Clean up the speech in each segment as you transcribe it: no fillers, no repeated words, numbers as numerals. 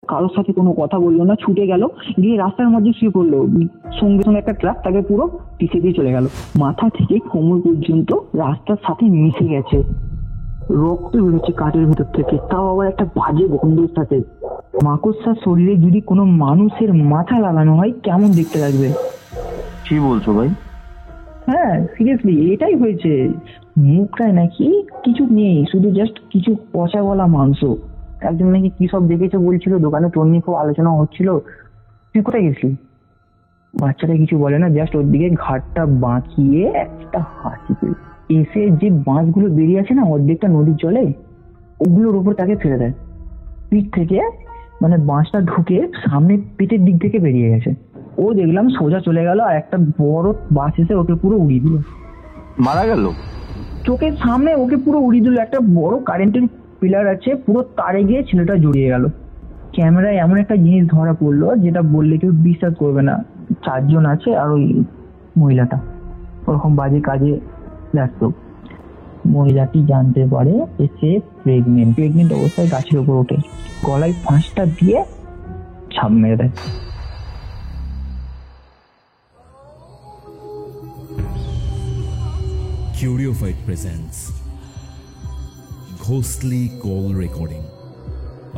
কারোর সাথে কোনো কথা বললো না, ছুটে গেল, গিয়ে রাস্তার মধ্যে শুয়ে পড়লো। সঙ্গে সঙ্গে একটা ট্রাক তাকে পুরো পিছে দিয়ে চলে গেল। মাথা থেকে কোমর পর্যন্ত রাস্তার সাথে মিশে গেছে, রক্ত বেরোচ্ছে কাঠের ভেতর থেকে, তাও আবার একটা বাজে গন্ধের সাথে। মাকড়সার শরীরে যদি কোনো মানুষের মাথা লাগানো হয় কেমন দেখতে লাগবে? কি বলছো ভাই? হ্যাঁ সিরিয়াসলি এটাই হয়েছে। মুখটায় নাকি কিছু নেই, শুধু জাস্ট কিছু পচা গলা মাংস। একজন নাকি কি সব দেখেছে বলছিল, দোকানে তোর নিয়ে খুব আলোচনা হচ্ছিল। তুই কোথায় গেছিলি? বাচ্চাটা কিছু বলে না, জাস্ট ওর দিকে ঘাটটা বাঁকিয়ে একটা হাসি পেল। এসে যে বাঁশগুলো বেরিয়ে আছে না অর্ধেকটা নদীর জলে, ওগুলোর উপর তাকে ফেলে দেয়। পিঠ থেকে মানে বাঁশটা ঢুকে সামনে পিঠের দিক থেকে বেরিয়ে গেছে। ও দেখলাম সোজা চলে গেল, আর একটা বড় বাস এসে ওকে পুরো উড়িয়ে দিল। মারা গেল? চোখের সামনে ওকে পুরো উড়িয়ে দিল। একটা বড় কারেন্টের পিলার আছে, পুরো তারে গিয়ে ছেলেটা জড়িয়ে গেল। ক্যামেরায় এমন একটা জিনিস ধরা পড়লো যেটা বললে কেউ বিশ্বাস করবে না। 4 জন আছে আর ওই মহিলাটা ওরকম বাজে কাজে ব্যস্ত। মহিলাটি জানতে পারে যে সে প্রেগনেন্ট অবস্থায় গাছের উপর ওঠে, গলায় ফাঁসটা দিয়ে ছাপ মেরে দেয়। Curiofite presents Ghostly Call Recording,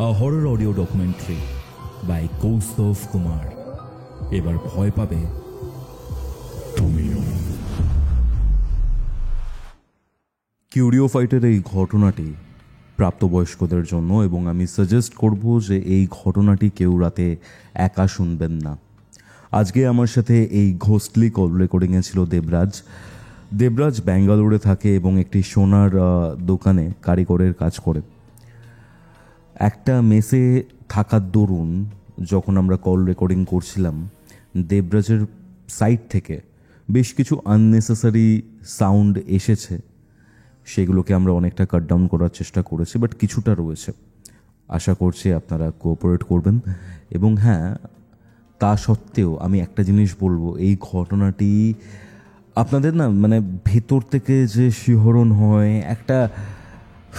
a horror audio documentary by Kaustav Kumar. এবার ভয় পাবে তুমিও। কিউরিওফাইটের এই ঘটনাটি প্রাপ্তবয়স্কদের জন্য, এবং আমি সাজেস্ট করব যে এই ঘটনাটি কেউ রাতে একা শুনবেন না। আজকে আমার সাথে এই ঘোস্টলি কল রেকর্ডিংয়ে ছিল দেবরাজ ব্যাঙ্গালোরে থাকে এবং একটি সোনার দোকানে কারিগরের কাজ করে। একটা মেসে থাকার দরুন যখন আমরা কল রেকর্ডিং করছিলাম, দেবরাজের সাইড থেকে বেশ কিছু আননেসেসারি সাউন্ড এসেছে। সেগুলোকে আমরা অনেকটা কাট ডাউন করার চেষ্টা করেছি, বাট কিছুটা রয়েছে। আশা করছি আপনারা কোঅপারেট করবেন। এবং হ্যাঁ, তা সত্ত্বেও আমি একটা জিনিস বলবো, এই ঘটনাটি আপনাদের না মানে ভেতর থেকে যে শিহরণ হয়, একটা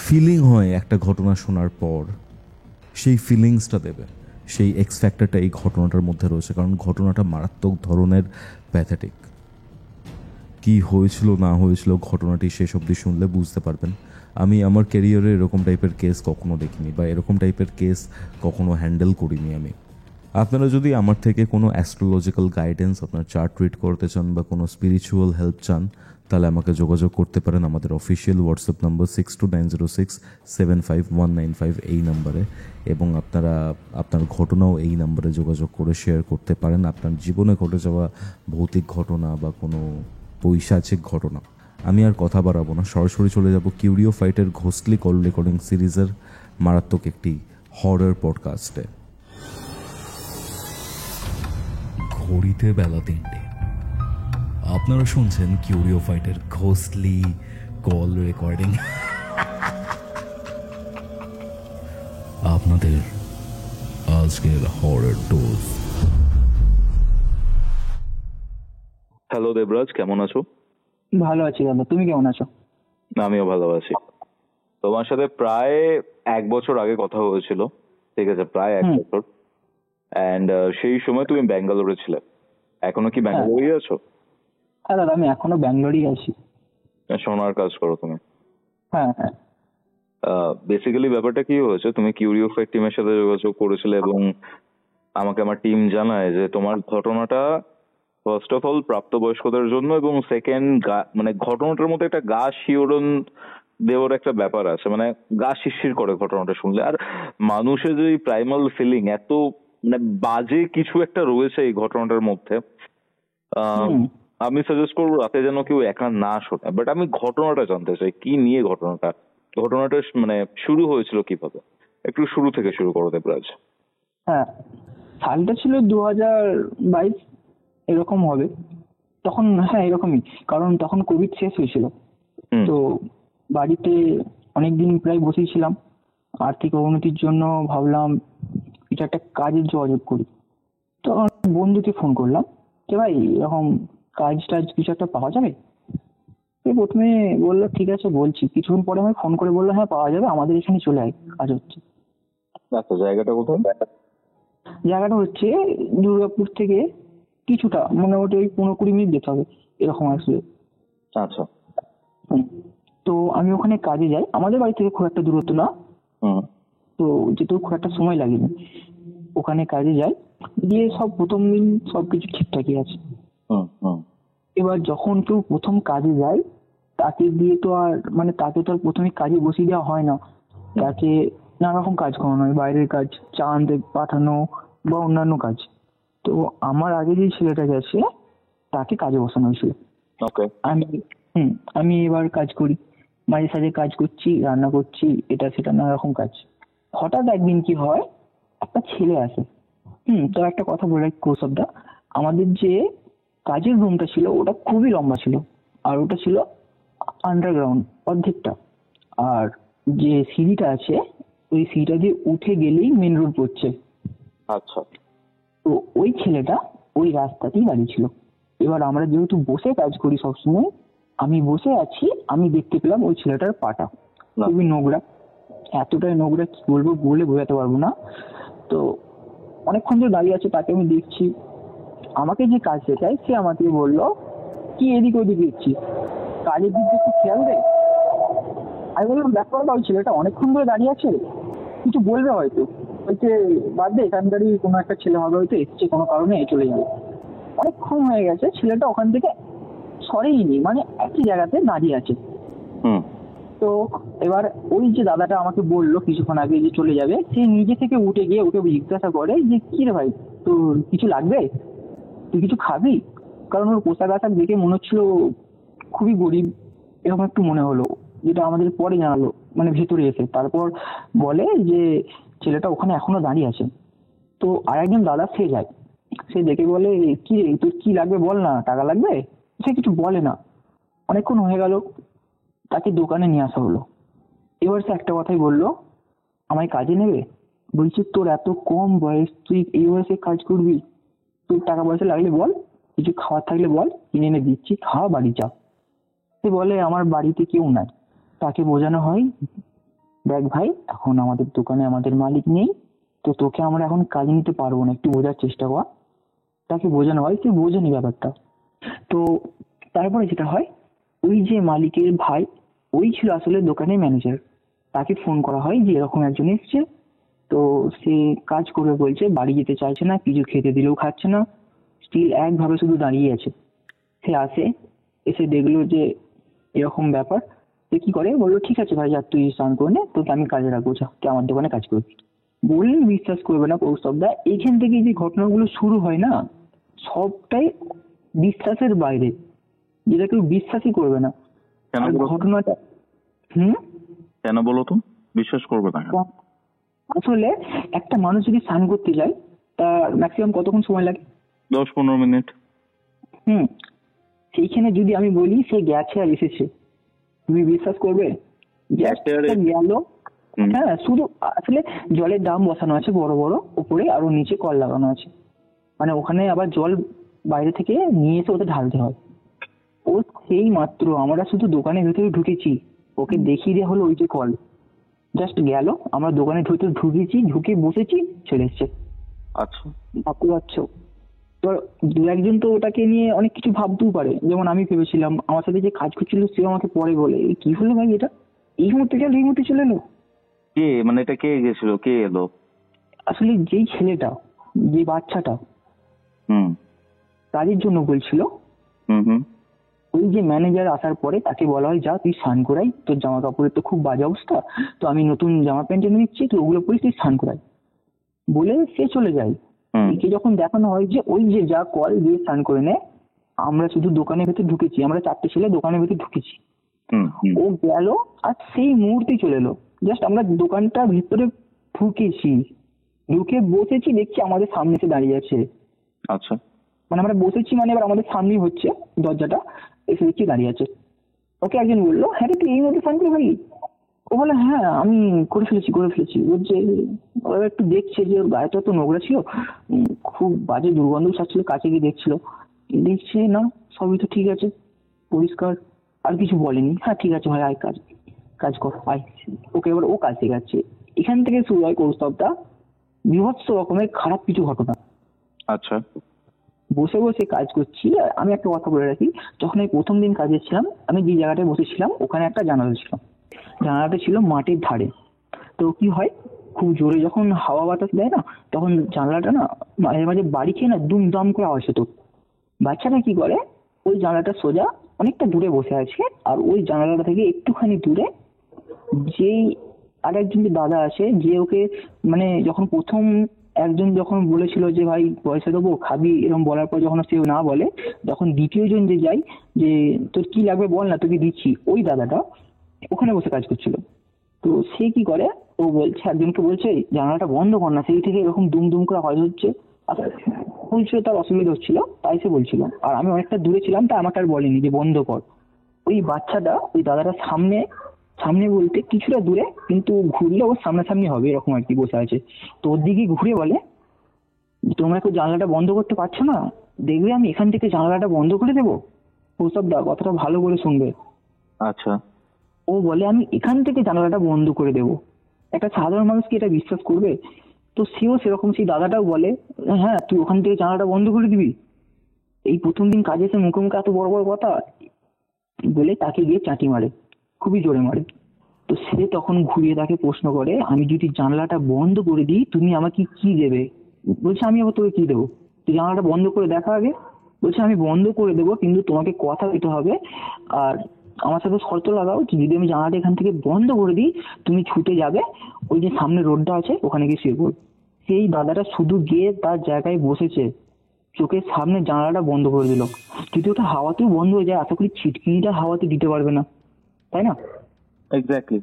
ফিলিং হয় একটা ঘটনা শোনার পর, সেই ফিলিংসটা দেবে, সেই এক্স ফ্যাক্টরটা এই ঘটনাটার মধ্যে রয়েছে। কারণ ঘটনাটা মারাত্মক ধরনের প্যাথেটিক। কি হয়েছিল না হয়েছিল ঘটনাটি শেষ অবধি শুনলে বুঝতে পারবেন। আমি আমার ক্যারিয়ারে এরকম টাইপের কেস কখনো দেখিনি, বা এরকম টাইপের কেস কখনো হ্যান্ডেল করিনি আমি। আপনারা যদি আমার থেকে কোনো অ্যাস্ট্রোলজিক্যাল গাইডেন্স, আপনার চার্ট রিড করতে চান বা কোনো স্পিরিচুয়াল হেল্প চান, তাহলে আমাকে যোগাযোগ করতে পারেন আমাদের অফিসিয়াল হোয়াটসঅ্যাপ নম্বর 6290675195 এই নাম্বারে। এবং আপনারা আপনার ঘটনাও এই নাম্বারে যোগাযোগ করে শেয়ার করতে পারেন। আপনার জীবনে ঘটে যাওয়া ভৌতিক ঘটনা বা কোনো পৈশাচিক ঘটনা। আমি আর কথা বাড়াবো না, সরাসরি চলে যাব কিউরিওফাইটের ঘোস্টলি কল রেকর্ডিং সিরিজের মারাত্মক একটি হরর পডকাস্টে। ঘড়িতে বেলা 3টে। আপনারা শুনছেন কিউরিওফাইটের ঘোস্টলি কল রেকর্ডিং। আপনাদের আজকের হরর ডোজ। হ্যালো দেবরাজ, কেমন আছো? ভালো আছি দাদা, তুমি কেমন আছো? আমিও ভালো আছি। তোমার সাথে প্রায় 1 বছর আগে কথা হয়েছিল, ঠিক আছে, প্রায় 1 বছর। অ্যান্ড সেই সময় তুমি ব্যাঙ্গালোরে ছিলে। এখনো কি ব্যাঙ্গালোরেই আছো? হ্যাঁ দাদা, আমি এখনো ব্যাঙ্গালোরই আছি। সোনার কাজ করো তুমি? হ্যাঁ হ্যাঁ। বেসিক্যালি ব্যাপারটা কি হয়েছে, তুমি কিউরিওফাইট টিমের সাথে যোগাযোগ করেছিলে এবং আমাকে আমার টিম জানায় যে তোমার ঘটনাটা ফার্স্ট অফ অল প্রাপ্তবয়স্কদের জন্য, এবং সেকেন্ড মানে ঘটনাটার মধ্যে একটা গা শিহরণ দেওয়ার একটা ব্যাপার আছে, মানে গা শিরশির করে ঘটনাটা শুনলে। আর মানুষের যে প্রাইমাল ফিলিং, এত মানে বাজে কিছু একটা রয়েছে এই ঘটনাটার মধ্যে। আমি সাজেস্ট করবো রাতে যেন কেউ একা না শোনে। বাট আমি ঘটনাটা জানতে চাই, কি নিয়ে ঘটনাটা মানে শুরু হয়েছিল কিভাবে? একটু শুরু থেকে শুরু করো দেবরাজ। হ্যাঁ, সালটা ছিল 2022 এরকম হবে তখন। হ্যাঁ এরকমই, কারণ তখন কোভিড শেষ হয়েছিল। তো বাড়িতে অনেকদিন প্রায় বসেই ছিলাম। আর্থিক অবনতির জন্য ভাবলাম কিছু একটা কাজের যোগাযোগ করি। তো বন্ধুকে ফোন করলাম যে ভাই এরকম কাজ টাজ কিছু একটা পাওয়া যাবে। প্রথমে বললো ঠিক আছে বলছি। কিছুক্ষণ পরে আমি ফোন করে বললো হ্যাঁ পাওয়া যাবে, আমাদের এখানে চলে আয়, কাজ হচ্ছে। আচ্ছা, জায়গাটা কোথায়? জায়গাটা হচ্ছে দুর্গাপুর থেকে কিছুটা মোটামুটি ওই 15-20 মিনিট যেতে হবে এরকম আসলে। আচ্ছা। হুম। তো আমি ওখানে কাজে যাই, আমাদের বাড়ি থেকে খুব একটা দূরত্ব না, হুম তো যেতেও খুব একটা সময় লাগেনি। ওখানে কাজে যাই, গিয়ে সব প্রথম দিন সবকিছু ঠিকঠাকই আছে। হুম হুম এবার যখন কেউ প্রথম কাজে যায় তাকে দিয়ে তো আর মানে তাকে তো আর প্রথমে কাজে বসিয়ে দেওয়া হয় না, তাকে নানা রকম কাজ করানো হয়, বাইরের কাজ, চা আনতে পাঠানো বা অন্যান্য কাজ। তো আমার আগে যে ছেলেটা গেছে তাকে কাজে বসানো হয়েছিল। ওকে। আমি আমি এবার কাজ করি, মাঝে সাঝে কাজ করছি, রান্না করছি, এটা সেটা নানা রকম কাজ। হঠাৎ একদিন কি হয়, একটা ছেলে আসে। তো একটা কথা বলে রাখি কৌশবদা, আমাদের যে কাজের রুমটা ছিল ওটা খুবই লম্বা ছিল, আর ওটা ছিল আন্ডারগ্রাউন্ড অর্ধেকটা। আর যে সিঁড়িটা আছে ওই সিঁড়িটা দিয়ে উঠে গেলেই মেন রোড পড়ছে। আচ্ছা। তো ওই ছেলেটা ওই রাস্তাতেই দাঁড়িয়ে ছিল। এবার আমরা যেহেতু বসে কাজ করি সবসময়, আমি বসে আছি, আমি দেখতে পেলাম ওই ছেলেটার পাটা খুবই নোংরা, এতটাই নোংরা কি বলবো বলে বোঝাতে পারবো না। তো অনেকক্ষণ ধরে দাঁড়িয়ে আছে, তাকে আমি দেখছি। আমাকে যে কাজ শেখায় সে আমাকে বললো, কি এদিক ওদিক দেখছি, কাজের দিক দিয়ে একটু খেয়াল দে। আমি বললাম, ব্যাপার ওই ছেলেটা অনেকক্ষণ ধরে দাঁড়িয়ে আছে, কিছু বলবে হয়তো, হয়তো বাদ দে, এখানকারই কোনো একটা ছেলে হবে, হয়তো এসছে কোনো কারণে চলে যাবে। অনেকক্ষণ হয়ে গেছে, ছেলেটা ওখান থেকে সরেইনি, মানে একই জায়গাতে দাঁড়িয়ে আছে। হুম তো এবার ওই যে দাদাটা আমাকে বললো কিছুক্ষণ আগে যে চলে যাবে, সে নিজে থেকে উঠে গিয়ে ওকে জিজ্ঞাসা করে যে, কি রে ভাই, তোর কিছু লাগবে, তুই কিছু খাবি? কারণ ওর পোশাক আশাক দেখে মনে হচ্ছিল খুবই গরিব, এরকম একটু মনে হলো, যেটা আমাদের পরে জানালো, মানে ভেতরে এসে তারপর বলে যে ছেলেটা ওখানে এখনো দাঁড়িয়ে আছে। তো আর একজন দাদা সে যায়, সে দেখে বলে, কি রে তোর কি লাগবে বল না, টাকা লাগবে? সে কিছু বলে না। অনেকক্ষণ হয়ে গেল, তাকে দোকানে নিয়ে আসা হলো। এবার সে একটা কথাই বললো, আমায় কাজে নেবে? বলছি, তোর এত কম বয়স, তুই এই বয়সে কাজ করবি? তোর টাকা পয়সা লাগলে বল, কিছু খাওয়ার থাকলে বল, কিনে এনে দিচ্ছি, খাওয়া, বাড়ি যা। সে বলে, আমার বাড়িতে কেউ নাই। তাকে বোঝানো হয়, দেখ ভাই, এখন আমাদের দোকানে আমাদের মালিক নেই, তো তোকে আমরা এখন কাজে নিতে পারবো না, একটু বোঝার চেষ্টা কর। তাকে বোঝানো হয়, সে বোঝেনি ব্যাপারটা। তো তারপরে যেটা হয়, ওই যে মালিকের ভাই, ওই ছিল আসলে দোকানের ম্যানেজার। তাকে ফোন করা হয় যে এরকম একজন এসছে, তো সে কাজ করবে বলছে, বাড়ি যেতে চাইছে না, কিছু খেতে দিলেও খাচ্ছে না, স্টিল একভাবে শুধু দাঁড়িয়ে আছে। সে আসে, এসে দেখলো যে এরকম ব্যাপার। সে কি করে, বললো, ঠিক আছে ভাই, যা তুই স্নান করে নে, তোকে আমি কাজে রাখবো, যা তুই আমার দোকানে কাজ করবি। বললে বিশ্বাস করবে না কৌস্তবদা, এইখান থেকে যে ঘটনাগুলো শুরু হয় না, সবটাই বিশ্বাসের বাইরে, যেটা কেউ বিশ্বাসই করবে না। কেন আর বলো? ঘটনাটা কেন বলো তো বিশ্বাস করবে না? আসলে একটা মানুষ যদি স্নান করতে যায় তার ম্যাক্সিমাম কতক্ষণ সময় লাগে? 10-15 মিনিট। সেইখানে যদি আমি বলি সে গেছে আর এসেছে, তুমি বিশ্বাস করবে? গেছে আর গেল, হ্যাঁ, শুধু আসলে জলের ড্রাম বসানো আছে বড় বড় উপরে, আর ওর নিচে কল লাগানো আছে, মানে ওখানে আবার জল বাইরে থেকে নিয়ে এসে ওতে ঢালতে হয়। ও সেই মাত্র আমরা শুধু দোকানের ভেতরে ঢুকেছি, ওকে দেখিয়ে দেওয়া হলো ওই যে কল, জাস্ট গেল, আমরা দোকানের ভেতরে ঢুকেছি, ঢুকে বসেছি, চলে এসছে। আচ্ছা। ভাবতে পারছো? এবার দু একজন তো ওটাকে নিয়ে অনেক কিছু ভাবতেও পারে, যেমন আমি ভেবেছিলাম, আমার সাথে যে কাজ করছিল সেও আমাকে পরে বলে, কি হলো ভাই এটা, এই মুহূর্তে গেল, এই মুহূর্তে চলে এলো। কে মানে এটা কে গেছিল, কে এলো? আসলে যেই ছেলেটা, যে বাচ্চাটা হুম কাজের জন্য বলছিল, হুম হুম ওই যে ম্যানেজার আসার পরে তাকে বলা হয়, যা তুই স্নান করাই, তোর জামা কাপড়ের তো খুব বাজে অবস্থা, তো আমি নতুন জামা প্যান্ট এনে দিচ্ছি, তুই ওগুলো পরিস, তুই স্নান করাই, বলে সে চলে যায়। একে যখন দেখানো হয় যে ওই যে যা কল দিয়ে স্নান করে নে, আমরা শুধু দোকানের ভেতর ঢুকেছি, আমরা 4টে ছেলে দোকানের ভেতর ঢুকেছি, ও গেল আর সেই মুহূর্তেই চলে এলো। জাস্ট আমরা দোকানটা ভিতরে ঢুকেছি, ঢুকে বসেছি, দেখছি আমাদের সামনে এসে দাঁড়িয়ে আছে। আচ্ছা। মানে আমরা বসেছি, মানে এবার আমাদের সামনেই হচ্ছে দরজাটা, এসে দেখছি দাঁড়িয়ে আছে। ওকে একজন বললো, হ্যাঁ রে, তুই এই মধ্যে স্নান করে ভাই? ও বলে, হ্যাঁ আমি করে ফেলেছি। বলছে, ওরা একটু দেখছে যে ওর গায়েটা তো নোংরা ছিল, খুব বাজে দুর্গন্ধ ছাড়ছিল, কাছে গিয়ে দেখছে না, সবই তো ঠিক আছে, পরিষ্কার, আর কিছু বলেনি। হ্যাঁ ঠিক আছে ভাই, আয় কাজ কর, আয়। ওকে এবার ও কাজ শেখাচ্ছে। এখান থেকে শুরু হয় কৌস্তবটা, বিভৎস রকমের খারাপ কিছু ঘটনা। আচ্ছা। বসে বসে কাজ করছি, আর আমি একটা কথা বলে রাখি, যখন আমি প্রথম দিন কাজে ছিলাম, আমি যে জায়গাটায় বসেছিলাম ওখানে একটা জানালা ছিল। জানালাটা ছিল মাটির ধারে। তো কি হয়, খুব জোরে যখন হাওয়া বাতাস দেয় না, তখন জানলাটা না মাঝে মাঝে বাড়ি খেয়ে না দুমদাম করে আওয়াজ হতো। বাচ্চারা কি করে, ওই জানলাটা সোজা অনেকটা দূরে বসে আছে, আর ওই জানালাটা থেকে একটুখানি দূরে যেই আর একজন যে দাদা আছে, যে ওকে মানে যখন প্রথম একজন যখন বলেছিল যে ভাই পয়সা দেবো খাবি, এরকম বলার পর যখন সে না বলে, যখন দ্বিতীয় জন যে যায় যে তোর কি লাগবে বল না তোকে দিচ্ছি, ওই দাদাটা ওখানে বসে কাজ করছিল। তো সে কি করে, ও বলছে একজনকে বলছে জানালাটা বন্ধ কর না, সেই থেকে এরকম দুম দুম করে আওয়াজ হচ্ছে। আচ্ছা, বলছিল তার অসুবিধা হচ্ছিল তাই সে বলছিল, আর আমি অনেকটা দূরে ছিলাম তাই আমাকে আর বলেনি যে বন্ধ কর। ওই বাচ্চাটা ওই দাদাটা সামনে সামনে বলতে কিছুটা দূরে, কিন্তু ঘুরলে ওর সামনাসামনি হবে এরকম আর কি বসে আছে। তো ওর দিকে ঘুরে বলে, তোমরা কেউ জানলাটা বন্ধ করতে পারছো না, দেখবে আমি এখান থেকে জানলাটা বন্ধ করে দেবো। ওসব দা কথাটা ভালো করে শুনবে। আচ্ছা। ও বলে আমি এখান থেকে জানালাটা বন্ধ করে দেব। একটা সাধারণ মানুষ কি এটা বিশ্বাস করবে? তো সেও সেরকম, সেই দাদাটাও বলে হ্যাঁ তুই ওখান থেকে জানালাটা বন্ধ করে দিবি। এই প্রথম দিন কাজে এসে মুখে মুখে এত বড় বড় কথা বলে তাকে গিয়ে চাটি মারে, খুবই জোরে মারে। তো সে তখন ঘুরিয়ে তাকে প্রশ্ন করে, আমি যদি জানলাটা বন্ধ করে দিই তুমি আমাকে কি দেবে? বলছে আমি আবার তোকে কি দেবো, তুই জানলাটা বন্ধ করে দেখা আগে। বলছে আমি বন্ধ করে দেবো, কিন্তু তোমাকে কথা দিতে হবে, আর আমার সাথে শর্ত লাগাও যে যদি আমি জানলাটা এখান থেকে বন্ধ করে দিই তুমি ছুটে যাবে ওই যে সামনে রোডটা আছে ওখানে গিয়ে শুয়ে পড়। সেই দাদাটা শুধু গিয়ে তার জায়গায় বসেছে, চোখের সামনে জানলাটা বন্ধ করে দিল। যদি ওটা হাওয়াতেও বন্ধ হয়ে যায়, আশা করি ছিটকিনিটা হাওয়াতে দিতে পারবে না, তাই না? এক্স্যাক্টলি।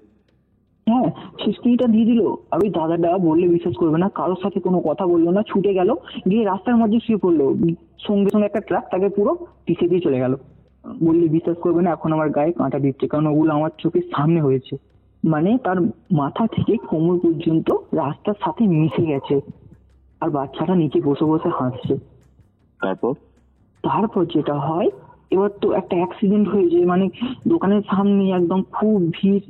হ্যাঁ, ছিটকিনিটা দিয়ে দিল। আর ওই দাদাটা বললে বিশ্বাস করবে না, কারোর সাথে কোনো কথা বললো না, ছুটে গেল গিয়ে রাস্তার মধ্যে শুয়ে পড়লো। সঙ্গে সঙ্গে একটা ট্রাক তাকে পুরো পিছিয়ে দিয়ে চলে গেল। বললে বিশ্বাস করবে না, এখন আমার গায়ে কাঁটা দিচ্ছে, কারণ ওগুলো আমার চোখের সামনে হয়েছে। মানে তার মাথা থেকে কোমর পর্যন্ত রাস্তার সাথে মিশে গেছে, আর বাচ্চাটা নিচে বসে বসে হাসছে। তারপর যেটা হয়, এবার তো একটা অ্যাক্সিডেন্ট হয়েছে, মানে দোকানের সামনে একদম খুব ভিড়,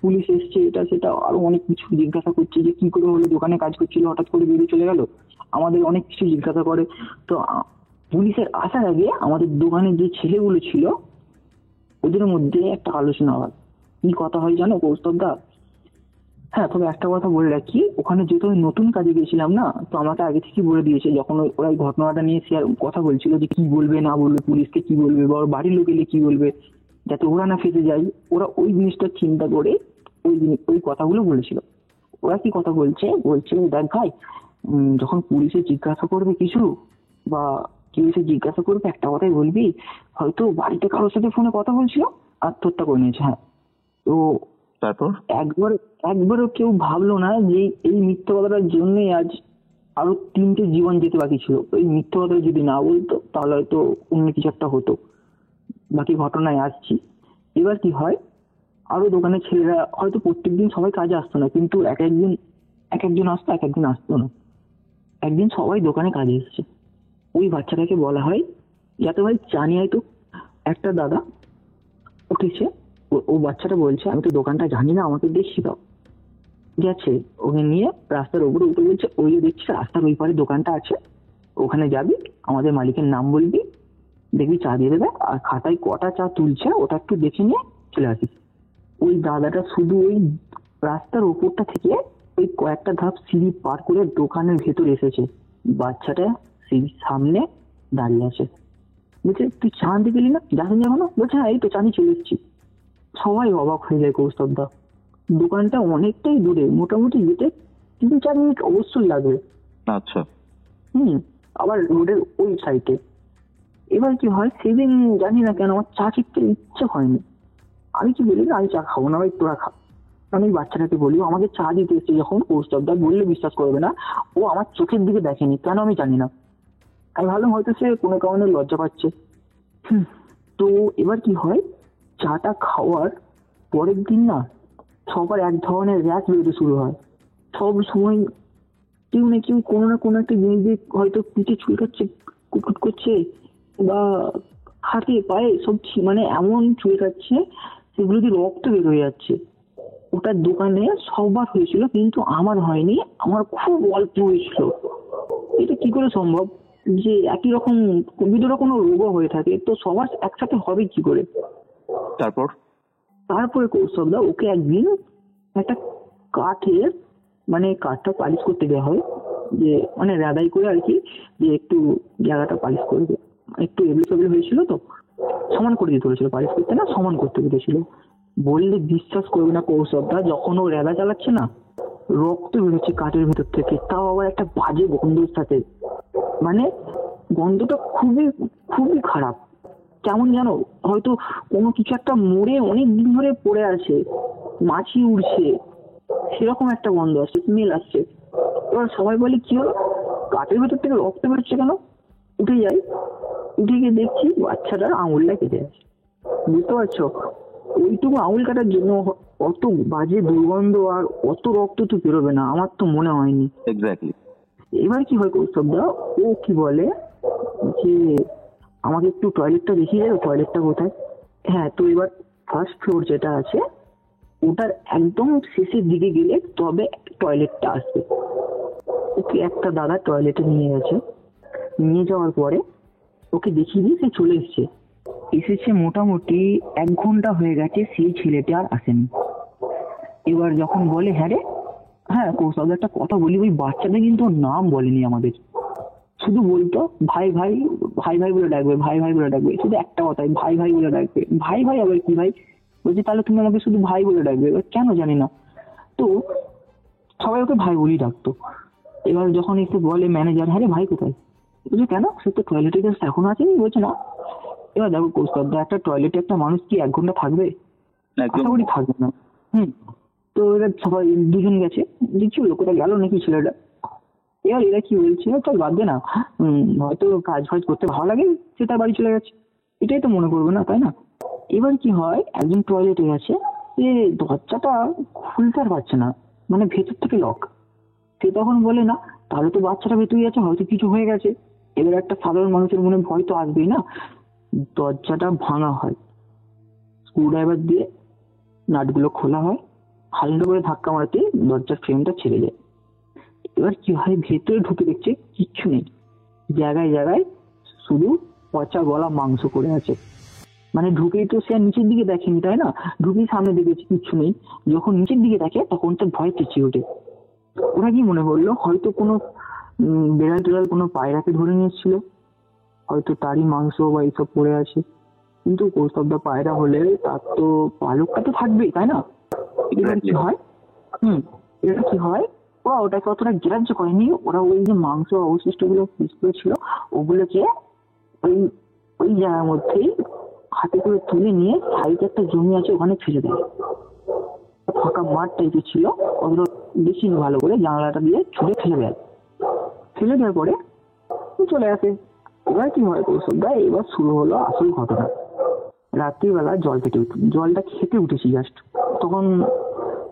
পুলিশ এসছে, এটা সেটা আরো অনেক কিছু জিজ্ঞাসা করছে যে কি করে হলো, দোকানে কাজ করছিল হঠাৎ করে বেরিয়ে চলে গেল, আমাদের অনেক কিছু জিজ্ঞাসা করে। তো পুলিশের আসার আগে আমাদের দোকানে যে ছেলেগুলো ছিল ওদের মধ্যে একটা আলোচনা হয়। কি কথা হয় জানো কৌস্তবদা? হ্যাঁ, তবে একটা কথা বলে রাখি, ওখানে যেহেতু আমি নতুন কাজে গেছিলাম না, তো আমাকে আগে থেকে বলে দিয়েছে, যখন ওরা এই ঘটনাটা নিয়ে শেয়ার কথা বলছিল যে কি বলবে না বলবে, পুলিশকে কি বলবে বা ওর বাড়ির লোক এলে কি বলবে, যাতে ওরা না ফেসে যায়, ওরা ওই জিনিসটা চিন্তা করে ওই কথাগুলো বলেছিল। ওরা কি কথা বলছে, বলছে দেখ ভাই, যখন পুলিশে জিজ্ঞাসা করবে কিছু বা কেউ এসে জিজ্ঞাসা করবে, একটা কথাই বলবি, হয়তো বাড়িতে কারোর সাথে ফোনে কথা বলছিল, আত্মহত্যা করে নিয়েছে। হ্যাঁ, তো তারপর একবারও কেউ ভাবলো না যে এই মিথ্যা কথাটার জন্যই আজ আরো 3টে জীবন যেতে বাকি ছিল। ওই মিথ্যা কথা যদি না বলতো তাহলে হয়তো অন্য কিছু একটা হতো। বাকি ঘটনায় আসছি। এবার কি হয়, আরো দোকানের ছেলেরা হয়তো প্রত্যেকদিন সবাই কাজে আসতো না, কিন্তু এক একজন আসতো, এক একদিন আসতো না। একদিন সবাই দোকানে কাজে এসছে, ওই বাচ্চাটাকে বলা হয় যাতে ভাই জানি হয়তো। একটা দাদা উঠেছে, ও বাচ্চাটা বলছে আমি তো দোকানটা জানি না, আমাকে দিয়ে শেখাও। গেছে, ওকে নিয়ে রাস্তার উপরে উঠে বলছে ওই যে দেখছি রাস্তার ওই পারে দোকানটা আছে, ওখানে যাবি, আমাদের মালিকের নাম বলবি, দেখবি চা দিয়ে দেবে, আর খাতায় কটা চা তুলছে ওটা একটু দেখে নিয়ে চলে আসিস। ওই দাদাটা শুধু ওই রাস্তার ওপরটা থেকে ওই কয়েকটা ধাপ সিঁড়ি পার করে দোকানের ভেতর এসেছে। বাচ্চাটা সিঁড়ির সামনে দাঁড়িয়ে আছে। বলছে তুই চা আনতে গেলি না, যাসনি এখনো? বলছে হ্যাঁ এই তো চা নিয়ে চলে এসেছি। সবাই অবাক হয়ে যায় কৌস্তবদা। দোকানটা অনেকটাই দূরে, মোটামুটি যেতে 3-4 মিনিট অবশ্যই লাগবে। আচ্ছা। আবার রোডের ওই সাইডে। এবার কি হয়, সেদিন জানি না কেন আমার চা খেতে ইচ্ছে হয়নি। আমি কি বলি, আমি চা খাবো না ভাই, তোরা খা। আমি বাচ্চাটাকে বলি, আমাকে চা দিতে এসেছে যখন কৌস্তবদা, বললে বিশ্বাস করবে না, ও আমার চোখের দিকে দেখেনি, কেন আমি জানি না। আমি ভাবলাম হয়তো সে কোনো কারণে লজ্জা পাচ্ছে। তো এবার কি হয়, চাটা খাওয়ার পরের দিন না সবার এক ধরনের র্যাশ বেরোতে শুরু হয়। সব সময় কেউ না কেউ কোনো না কোনো একটা জিনিস দিয়ে হয়তো পিঠে চুলকাচ্ছে, কুটকুট করছে, বা হাতে পায়ে সব মানে এমন চুলকাচ্ছে সেগুলো দিয়ে রক্ত বের হয়ে যাচ্ছে। ওটার দোকানে সবার হয়েছিল, কিন্তু আমার হয়নি, আমার খুব অল্প হয়েছিল। এটা কি করে সম্ভব যে একই রকম ভিতরে কোনো রোগও হয়ে থাকে, তো সবার একসাথে হবে কি করে? তারপর তারপরে কৌশলদা ওকে একদিন একটা কাঠের, মানে কাঠটা পালিশ করতে দেওয়া হয়, যে মানে রাদাই করে আর কি, যে একটু জায়গাটা পালিশ করে দে। একটু এবড়ে সেবড়ে হয়েছিল, তো সমান করে দিতে বলেছিল, পালিশ করতে না সমান করতে বলেছিল। বললে বিশ্বাস করবে না কৌশলদা, যখন ও রেদা চালাচ্ছে না, রক্ত বেরোচ্ছে কাঠের ভেতর থেকে, তাও আবার একটা বাজে গন্ধের সাথে। মানে গন্ধটা খুবই খুবই খারাপ। কেমন জানো, হয়তো কোনো কিছু একটা মরে অনেক দিন ধরে পড়ে আছে, মাছি উড়ছে, সেরকম একটা গন্ধ আসছে, স্মেল আসছে। এবার সবাই বলে কি হলো, কাঠের ভেতর থেকে রক্ত বেরোচ্ছে কেন? উঠে যাই, উঠে গিয়ে দেখছি বাচ্চাটার আঙুলটা কেটে আছে। বুঝতে পারছো? ওইটুকু আঙুল কাটার জন্য অত বাজে দুর্গন্ধ আর অত রক্ত তো বেরোবে না, আমার তো মনে হয়নি। এক্স্যাক্টলি। এবার কি হয় কৌস্তবদা, ও কি বলে যে আমাকে একটু টয়লেটটা দেখিয়ে যাবে, টয়লেটটা কোথায়? হ্যাঁ, তো এবার ফার্স্ট ফ্লোর যেটা আছে ওটার একদম শেষের দিকে গেলে তবে টয়লেটটা আসবে। ওকে একটা দাদা টয়লেটে নিয়ে গেছে, নিয়ে যাওয়ার পরে ওকে দেখিয়ে দিয়ে সে চলে এসছে। এসেছে মোটামুটি 1 ঘন্টা হয়ে গেছে, সেই ছেলেটা আর আসেনি। এবার যখন বলে হ্যাঁ রে, হ্যাঁ কৌশল একটা কথা বলি, ওই বাচ্চাটা কিন্তু ওর নাম বলেনি আমাদের, শুধু বলতো ভাই ভাই ভাই ভাই বলে ডাকবে, ভাই ভাই বলে ডাকবে, শুধু একটা কথাই ভাই ভাই বলে ডাকবে। ভাই ভাই আবার কি ভাই? বলছি তাহলে তুমি আমাকে শুধু ভাই বলে ডাকবে। এবার কেন জানি না, তো সবাই ওকে ভাই বলেই ডাকতো। এবার যখন এসে বলে ম্যানেজার হ্যাঁ রে ভাই কোথায়, বলছে কেন, সে তো টয়লেটে জাস্ট এখন আসেনি। বলছে না। এবার দেখো কৌস্তবদা, একটা টয়লেটে একটা মানুষ কি 1 ঘন্টা থাকবে? একদম। আশা করি থাকবে না। তো এবার সবাই দুজন গেছে, দেখছি লোকটা গেল নাকি ছেলেটা। এবার এরা কি বলছে, চল বাদ দে না, হয়তো কাজ ফাজ করতে ভালো লাগে, সে তার বাড়ি চলে গেছে, এটাই তো মনে করবে না, তাই না? এবার কি হয়, একজন টয়লেটে গেছে, সে দরজাটা খুলতে আর পারছে না, মানে ভেতর থেকে লক। সে তখন বলে না, তাহলে তো বাচ্চাটা ভেতরে গেছে, হয়তো কিছু হয়ে গেছে। এবার একটা সাধারণ মানুষের মনে ভয় তো আসবেই না। দরজাটা ভাঙা হয়, স্ক্রুড্রাইভার দিয়ে নাটগুলো খোলা হয়, হালকা করে ধাক্কা মারতে দরজার ফ্রেমটা ছেড়ে যায়। এবার কি হয়, ভেতরে ঢুকে দেখছে কিচ্ছু নেই, জায়গায় জায়গায় শুধু পচা গলা মাংস করে আছে। মানে ঢুকেই তো সে আর নিচের দিকে দেখেনি, তাই না? ঢুকেই সামনে দেখেছে কিচ্ছু নেই, যখন নিচের দিকে দেখে তখন তার ভয় চেঁচিয়ে ওঠে। ওরা কি মনে করলো, হয়তো কোনো বেড়াল টেড়াল কোনো পায়রাকে ধরে নিয়েছিল, হয়তো তারই মাংস বা এইসব পড়ে আছে। কিন্তু কৌস্তবদা পায়রা হলে তার তো পালকটা তো থাকবেই, তাই না? এবার কি হয়, এবার কি হয়, ওরা ওটাকে অতটা গ্রাহ্য করেনি। ওরা ওই যে মাংস অবশিষ্ট গুলো পিস করেছিল ওগুলোকে ওই ওই জায়গার মধ্যেই হাতে করে তুলে নিয়ে সাইডে একটা জমি আছে ওখানে ফেলে দেয়। ফাঁকা মাঠ টাইপের ছিল, ওগুলো বেশি ভালো করে জানলাটা দিয়ে ছুঁড়ে ফেলে দেয়। ফেলে দেওয়ার পরে চলে আসে। এবার কি হয় কৌশলদা, এবার শুরু হলো আসল ঘটনা। রাত্রিবেলা জলটা খেতে উঠেছি জাস্ট, তখন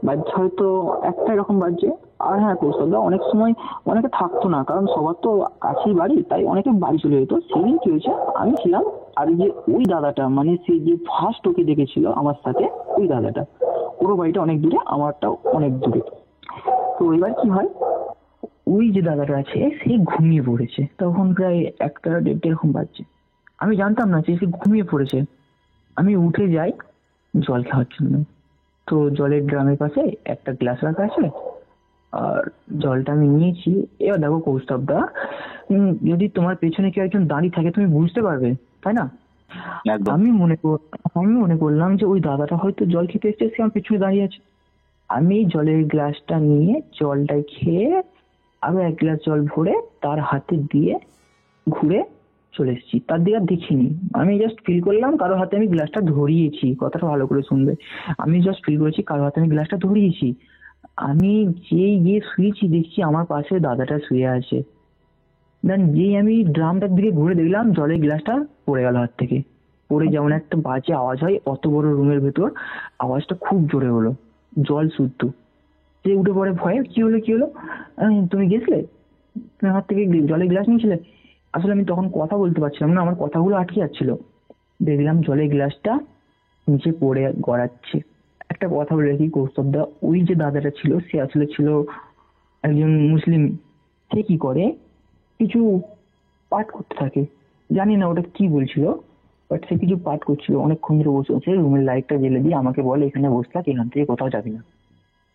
বাজছে হয়তো একটা এরকম বাজছে। আর হ্যাঁ কৌশলদা, অনেক সময় অনেকে থাকতো না, কারণ সবার তো কাছেই বাড়ি, তাই অনেকে বাড়ি চলে যেত। সেদিন কি হয়েছে, আমি ছিলাম, আর যে ওই দাদাটা, মানে সে যে ফার্স্ট ওকে দেখেছিল আমার সাথে, ওই দাদাটা, ওর বাড়িটা অনেক দূরে, আমারটাও অনেক দূরে। তো এবার কি হয়, ওই যে দাদাটা আছে সে ঘুমিয়ে পড়েছে, তখন প্রায় 1টা 1:30 এরকম বাজছে। আমি জানতাম না যে সে ঘুমিয়ে পড়েছে। আমি উঠে যাই জল খাওয়ার জন্য, তো জলের ড্রামের পাশে একটা গ্লাস রাখা আছে, আর জলটা আমি নিয়েছি। এবার দেখো কৌস্তবদা, যদি তোমার পেছনে কেউ একজন দাঁড়িয়ে থাকে তুমি বুঝতে পারবে, তাই না? একদম। আমি মনে করলাম যে ওই দাদাটা হয়তো জল খেতে এসেছে, সে আমার পেছনে দাঁড়িয়ে আছে। আমি জলের গ্লাসটা নিয়ে জলটা খেয়ে আরো 1 গ্লাস জল ভরে তার হাতে দিয়ে ঘুরে চলে এসেছি। তার দিকে আর দেখিনি, আমি জাস্ট ফিল করলাম কারো হাতে আমি গ্লাসটা ধরিয়েছি। কথাটা ভালো করে শুনবে, আমি জাস্ট ফিল করেছি কারো হাতে আমি গ্লাসটা ধরিয়েছি। আমি যেই গিয়ে শুয়েছি দেখছি আমার পাশে দাদাটা শুয়ে আছে। দেন যেই আমি ড্রামটার দিকে ঘুরে দেখলাম জলের গ্লাসটা পড়ে গেল হাত থেকে। পড়ে যেমন একটা বাজে আওয়াজ হয়, অত বড় রুমের ভেতর আওয়াজটা খুব জোরে হলো, জল শুদ্ধ। সে উঠে পড়ে ভয়ে, কি হলো কি হলো, তুমি গেছিলে, তুমি হাত থেকে জলের গ্লাস নিয়েছিলে। আসলে আমি তখন কথা বলতে পারছিলাম না, আমার কথাগুলো আটকে যাচ্ছিল। দেখলাম জলের গ্লাসটা নিচে পড়ে গড়াচ্ছে, একটা কথা বলে রাখি কৌস্তবদা, ওই যে দাদাটা ছিল সে আসলে ছিল একজন মুসলিম। সে কি করে, কিছু পাঠ করতে থাকে, জানি না ওটা কি বলছিল, বাট সে কিছু পাঠ করছিল। অনেকক্ষণ ধরে বসে বসে রুমের লাইটটা জ্বেলে দিয়ে আমাকে বলে এখানে বসে থাক, এখান থেকে কোথাও যাবি না।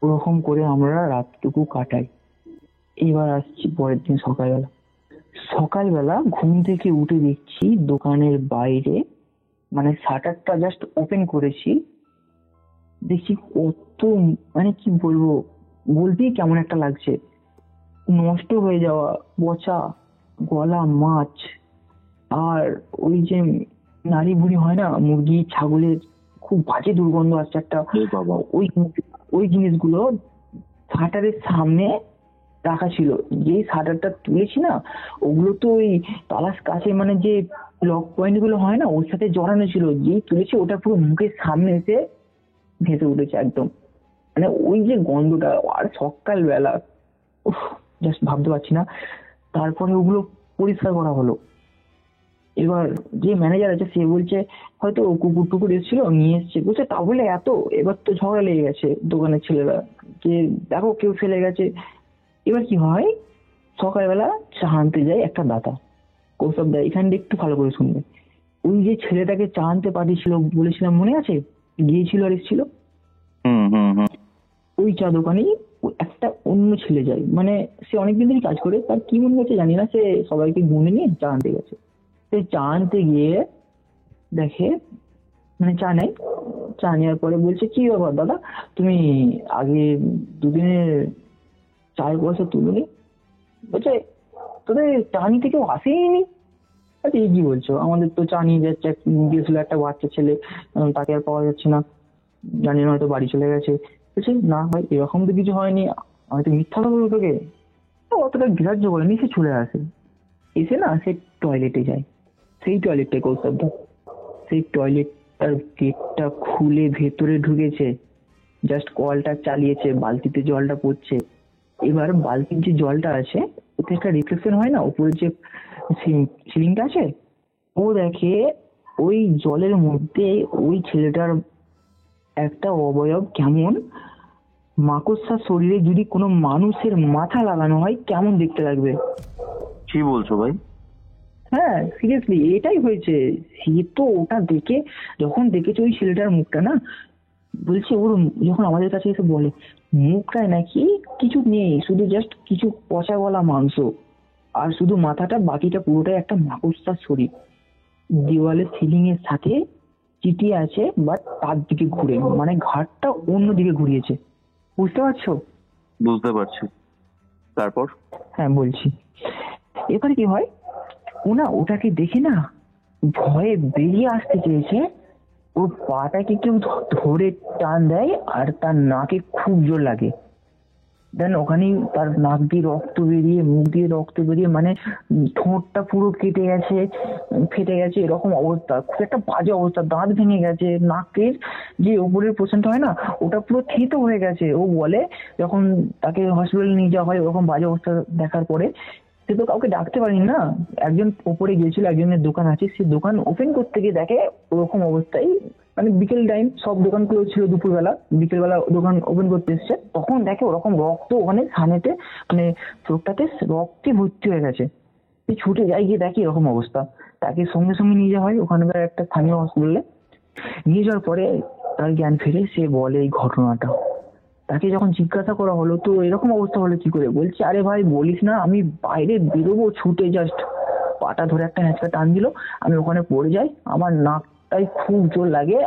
ওরকম করে আমরা রাতটুকু কাটাই। এবার আসছি পরের দিন সকালবেলা। সকালবেলা ঘুম থেকে উঠে দেখছি দোকানের বাইরে, মানে শাটারটা জাস্ট ওপেন করেছি, দেখছি কত, মানে কি বলবো, বলতেই কেমন একটা লাগছে, নষ্ট হয়ে যাওয়া পচা গলা মাছ, আর ওই যে নাড়ি বুড়ি হয় না মুরগি ছাগলের, খুব বাজে দুর্গন্ধ আসছে একটা। বাবা, ওই ওই জিনিসগুলো শাটারের সামনে রাখা ছিল। যেই শাটারটা তুলেছি না, ওগুলো তো ওই তালাশ কাছে, মানে যে লক পয়েন্ট গুলো হয় না ওর সাথে জড়ানো ছিল। যেই তুলেছি ওটা পুরো মুখের সামনে এসে ভেসে উঠেছে একদম, মানে ওই যে গন্ধটা। আর সকালবেলা উফ, জাস্ট ভাবতে পারছি না। তারপরে ওগুলো পরিষ্কার করা হলো। এবার যে ম্যানেজার আছে সে বলছে হয়তো কুকুর টুকুর এসেছিল নিয়ে এসছে, বলছে তাহলে এত, এবার তো ঝগড়া লেগে গেছে দোকানের ছেলেরা যে দেখো কেউ ফেলে গেছে। এবার কি হয়, সকালবেলা চা আনতে যায় একটা দাদা, কৌশব দা এখানটা একটু ভালো করে শুনবে। ওই যে ছেলেটাকে চা আনতে পাঠিয়েছিল বলেছিলাম মনে আছে, গিয়েছিল আর এসেছিল, হুম হুম হুম ওই চা দোকানেই একটা অন্য ছেলে যায়, মানে সে অনেকদিন ধরে কাজ করে, তার কি মনে হচ্ছে জানি না, সে সবাইকে গুনে নিয়ে চা আনতে গেছে। সে চা আনতে গিয়ে দেখে, মানে চা নেয়, চা নেওয়ার পরে বলছে কি ব্যাপার দাদা, তুমি আগে দুদিনের চায়ের পয়সা তুলোনি? বলছে তোদের চা নিতে কেউ আসেনি। আচ্ছা এই কি বলছো, আমাদের তো চা নিয়ে যাচ্ছে গিয়েছিল একটা বাচ্চা ছেলে, তাকে আর পাওয়া যাচ্ছে না, জানি না হয়তো বাড়ি চলে গেছে। বলছে না ভাই এরকম তো কিছু হয়নি, আমি তো মিথ্যা কথা বলবো তোকে। অতটা গ্রাহ্য করেনি, সে চলে আসে, এসে না সে টয়লেটে যায়। সেই টয়লেটটাই কৌস্তব, সেই টয়লেটটার গেটটা খুলে ভেতরে ঢুকেছে, জাস্ট কলটা চালিয়েছে, বালতিতে জলটা পড়ছে। এবার বালতির যে জলটা আছে ওতে একটা রিফ্লেকশন হয় না, উপরে যে সিলিংটা আছে, ও দেখে ওই জলের মধ্যে ওই ছেলেটার একটা অবয়ব কেমন মাকড়সার শরীরে যদি কোনো মানুষের মাথা লাগানো হয় কেমন দেখতে লাগবে। কি বলছো ভাই? হ্যাঁ সিরিয়াসলি এটাই হয়েছে। সে তো ওটা দেখে, যখন দেখেছে ওই ছেলেটার মুখটা না, বলছে ওর, যখন আমাদের কাছে এসে বলে মুখটায় নাকি কিছু নেই, শুধু জাস্ট কিছু পচা গলা মাংস, আর শুধু মাথাটা, বাকিটা পুরোটাই একটা মাকড়সার শরীর। দেওয়ালের সিলিং এর সাথে চিটিয়ে আছে, বাট তার দিকে ঘুরে, মানে ঘাটটা অন্য দিকে ঘুরিয়েছে। বুঝতে পারছো? বুঝতে পারছি। তারপর? হ্যাঁ বলছি। এবারে কি হয়, ও না ওটাকে দেখে না ভয়ে বেরিয়ে আসতে চেয়েছে, ওর পাটাকে কেউ ধরে টান দেয় আর তার নাকে খুব জোর লাগে। দেন ওখানেই তার নাক দিয়ে রক্ত বেরিয়ে, মুখ দিয়ে রক্ত বেরিয়ে, মানে ঠোঁটটা পুরো কেটে গেছে, ফেটে গেছে, এরকম অবস্থা, খুব একটা বাজে অবস্থা। দাঁত ভেঙে গেছে, নাকের যে উপরের পোর্শনটা হয় না ওটা পুরো থেঁতো হয়ে গেছে। ও বলে যখন তাকে হসপিটালে নিয়ে যাওয়া হয় ওরকম বাজে অবস্থা দেখার পরে, সে তো কাউকে ডাকতে পারিনি না, একজন ওপরে গিয়েছিল, একজনের দোকান আছে, সে দোকান ওপেন করতে গিয়ে দেখে ওরকম অবস্থায়, মানে বিকেল টাইম, সব দোকান ক্লোজ ছিল দুপুরবেলা, বিকেলবেলা দোকান ওপেন করতে এসছে, তখন দেখে ওরকম রক্ত ওখানে সামনেতে, মানে চোখটাতে রক্তে ভর্তি হয়ে গেছে। সে ছুটে যায়, গিয়ে দেখে এরকম অবস্থা, তাকে সঙ্গে সঙ্গে নিয়ে যাওয়া হয় ওখানকার একটা স্থানীয় হসপিটালে। নিয়ে যাওয়ার পরে তার জ্ঞান ফেরে, সে বলে এই ঘটনাটা। তাকে যখন জিজ্ঞাসা করা হলো তো এরকম অবস্থা হলো কি করে, বলছে আরে ভাই বলিস না, আমি বাইরে বেরোবো ছুটে, জাস্ট পাটা ধরে একটা হ্যাঁচকা টান দিল, আমি ওখানে পড়ে যাই, আমার নাকটাই খুব জোর লাগে,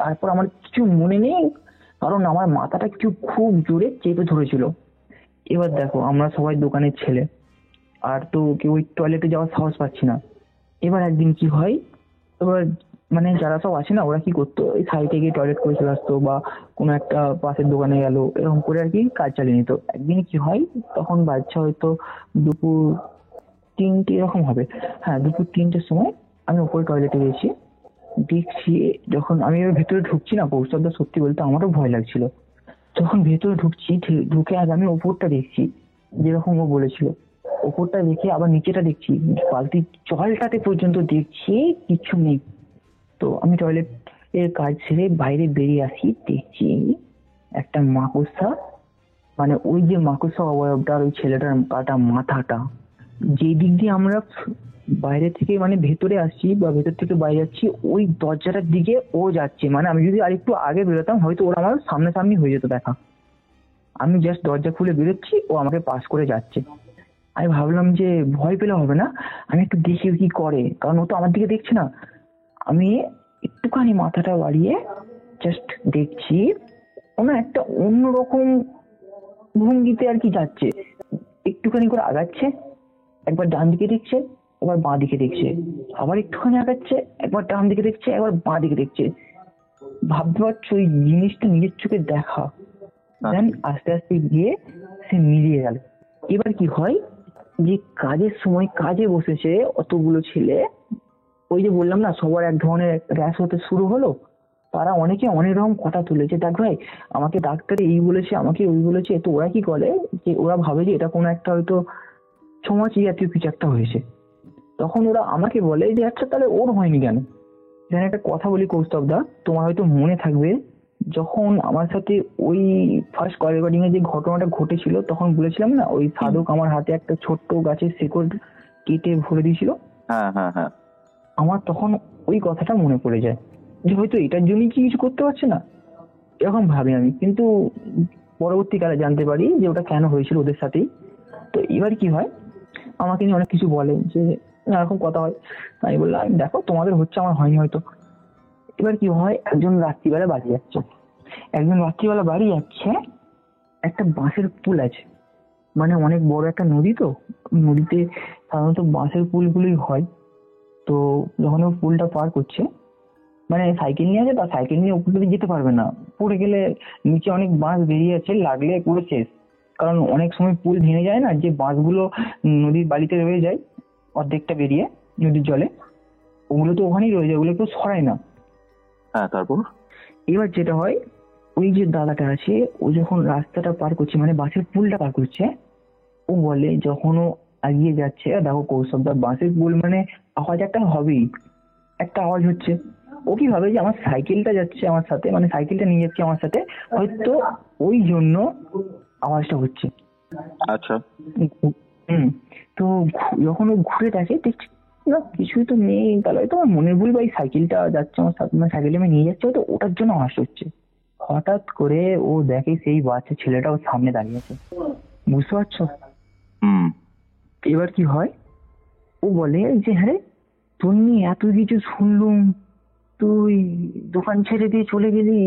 তারপর আমার কিছু মনে নেই, কারণ আমার মাথাটা কিছু খুব জোরে চেপে ধরেছিল। এবার দেখো আমরা সবাই দোকানের ছেলে, আর তো কেউ ওই টয়লেটে যাওয়ার সাহস পাচ্ছি না। এবার একদিন কি হয়, এবার মানে যারা সব আছে না ওরা কি করতো, এই সাইডে গিয়ে টয়লেট করে চলে আসতো, বা কোনো একটা পাশের দোকানে গেল, এরকম করে আর কি কাজ চালিয়ে নিত। একদিন কি হয়, তখন বাচ্চা হয়তো দুপুর 3টে এরকম হবে, হ্যাঁ দুপুর 3টের সময় আমি ওপরে টয়লেটে গেছি, দেখছি যখন আমি এবার ভেতরে ঢুকছি না, কৌশলটা সত্যি বলতে আমারও ভয় লাগছিল। যখন ভেতরে ঢুকছি, ঢুকে আগে আমি ওপরটা দেখছি যেরকম ও বলেছিল, ওপরটা দেখে আবার নিচেটা দেখছি, বালতির জলটাতে পর্যন্ত দেখছি কিচ্ছু নেই। তো আমি টয়লেট এর কাজ ছেড়ে বাইরে বেরিয়ে আসি, দেখছি একটা মাকড়সা, মানে ওই যে মাকড়সা অবয়বটা, ওই ছেলেটার কাটা মাথাটা, যে দিক দিয়ে আমরা বাইরে থেকে মানে ভেতরে আসছি বা ভেতর থেকে বাইরে যাচ্ছি, ওই দরজাটার দিকে ও যাচ্ছে। মানে আমি যদি আরেকটু আগে বেরোতাম হয়তো ওরা আমার সামনাসামনি হয়ে যেত দেখা। আমি জাস্ট দরজা খুলে বেরোচ্ছি, ও আমাকে পাস করে যাচ্ছে। আমি ভাবলাম যে ভয় পেলে হবে না, আমি একটু দেখি ও কি করে, কারণ ও তো আমার দিকে দেখছে না। আমি একটুখানি মাথাটা বাড়িয়ে জাস্ট দেখছি ও না একটা অন্যরকম ভঙ্গিতে আর কি যাচ্ছে, একটুখানি করে আগাচ্ছে, একবার ডান দিকে দেখছে, একবার বাঁ দিকে দেখছে, আবার একটুখানি আগাচ্ছে, একবার ডান দিকে দেখছে, একবার বাঁ দিকে দেখছে। ভাবতে পারছো ওই জিনিসটা নিজের চোখে দেখা। দেন আস্তে আস্তে গিয়ে সে মিলিয়ে গেল। এবার কি হয়, যে কাজের সময় কাজে বসেছে অতগুলো ছেলে, ওই যে বললাম না সবার এক ধরনের র্যাশ হতে শুরু হলো, তারা অনেকে অনেক রকম কথা তুলেছে, দেখ ভাই আমাকে ডাক্তারে এই বলেছে, আমাকে ওই বলেছে। তো ওরা কি করে যে ওরা ভাবে যে এটা কোনো একটা হয়তো ছোঁয়াচি জাতীয় কিছু একটা হয়েছে। তখন ওরা আমাকে বলে যে আচ্ছা তাহলে ওর হয়নি কেন। যেন একটা কথা বলি কৌস্তব দা, তোমার হয়তো মনে থাকবে যখন আমার সাথে ওই ফার্স্ট কল রেকর্ডিং এ যে ঘটনাটা ঘটেছিল, তখন বলেছিলাম না ওই সাধক আমার হাতে একটা ছোট্ট গাছের শিকড় কেটে ভরে দিয়েছিল। হ্যাঁ হ্যাঁ হ্যাঁ। আমার তখন ওই কথাটা মনে পড়ে যায় যে হয়তো এটার জন্যই কি কিছু করতে পারছে না, এরকম ভাবি আমি। কিন্তু পরবর্তীকালে জানতে পারি যে ওটা কেন হয়েছিল ওদের সাথেই। তো এবার কি হয়, আমাকে নিয়ে অনেক কিছু বলে যে এরকম কথা হয়। আমি বললাম দেখো তোমাদের হচ্ছে, আমার হয়নি হয়তো। এবার কি হয়, একজন রাত্রিবেলা বাড়ি যাচ্ছে, একটা বাঁশের পুল আছে, মানে অনেক বড় একটা নদী, তো নদীতে সাধারণত বাঁশের পুলগুলোই হয়। তো যখন ও পুলটা পার করছে, মানে সাইকেল নিয়ে আছে, তার সাইকেল নিয়ে উপর দিকে যেতে পারবে না, পড়ে গেলে নিচে অনেক বাঁশ বেরিয়ে আছে, লাগলে পুরো শেষ। কারণ অনেক সময় পুল ভেঙে যায় না, যে বাঁশগুলো নদীর বালিতে রয়ে যায় অর্ধেকটা বেরিয়ে নদীর জলে, ওগুলো তো ওখানেই রয়ে যায়, ওগুলো কেউ সরায় না। হ্যাঁ, তারপর এবার যেটা হয়, ওই যে দাদাটা আছে, ও যখন রাস্তাটা পার করছে মানে বাঁশের পুলটা পার করছে, ও বলে যখন ও এগিয়ে যাচ্ছে, দেখো কৌশবদা বাঁশের পুল মানে আওয়াজ একটা হবেই, একটা আওয়াজ হচ্ছে। ও কি ভাবে যে আমার সাইকেলটা যাচ্ছে আমার সাথে, মানে সাইকেলটা নিয়ে যাচ্ছে আমার সাথে, হয়তো ওই জন্য আওয়াজটা হচ্ছে। আচ্ছা। হুম। তো যখন ও ঘুরে দেখে, দেখছি না কিছুই তো নেই, তাহলে হয়তো আমার মনের ভুল, বা এই সাইকেলটা যাচ্ছে আমার সাথে, মানে সাইকেলে আমি নিয়ে যাচ্ছি, হয়তো ওটার জন্য আওয়াজ হচ্ছে। হঠাৎ করে ও দেখে সেই বাচ্চা ছেলেটা ওর সামনে দাঁড়িয়ে আছে, বুঝতে পারছো? হুম। এবার কি হয়, ও বলে যে হ্যাঁ রে, তোর নিয়ে এত কিছু শুনলুম, তুই দোকান ছেড়ে দিয়ে চলে গেলি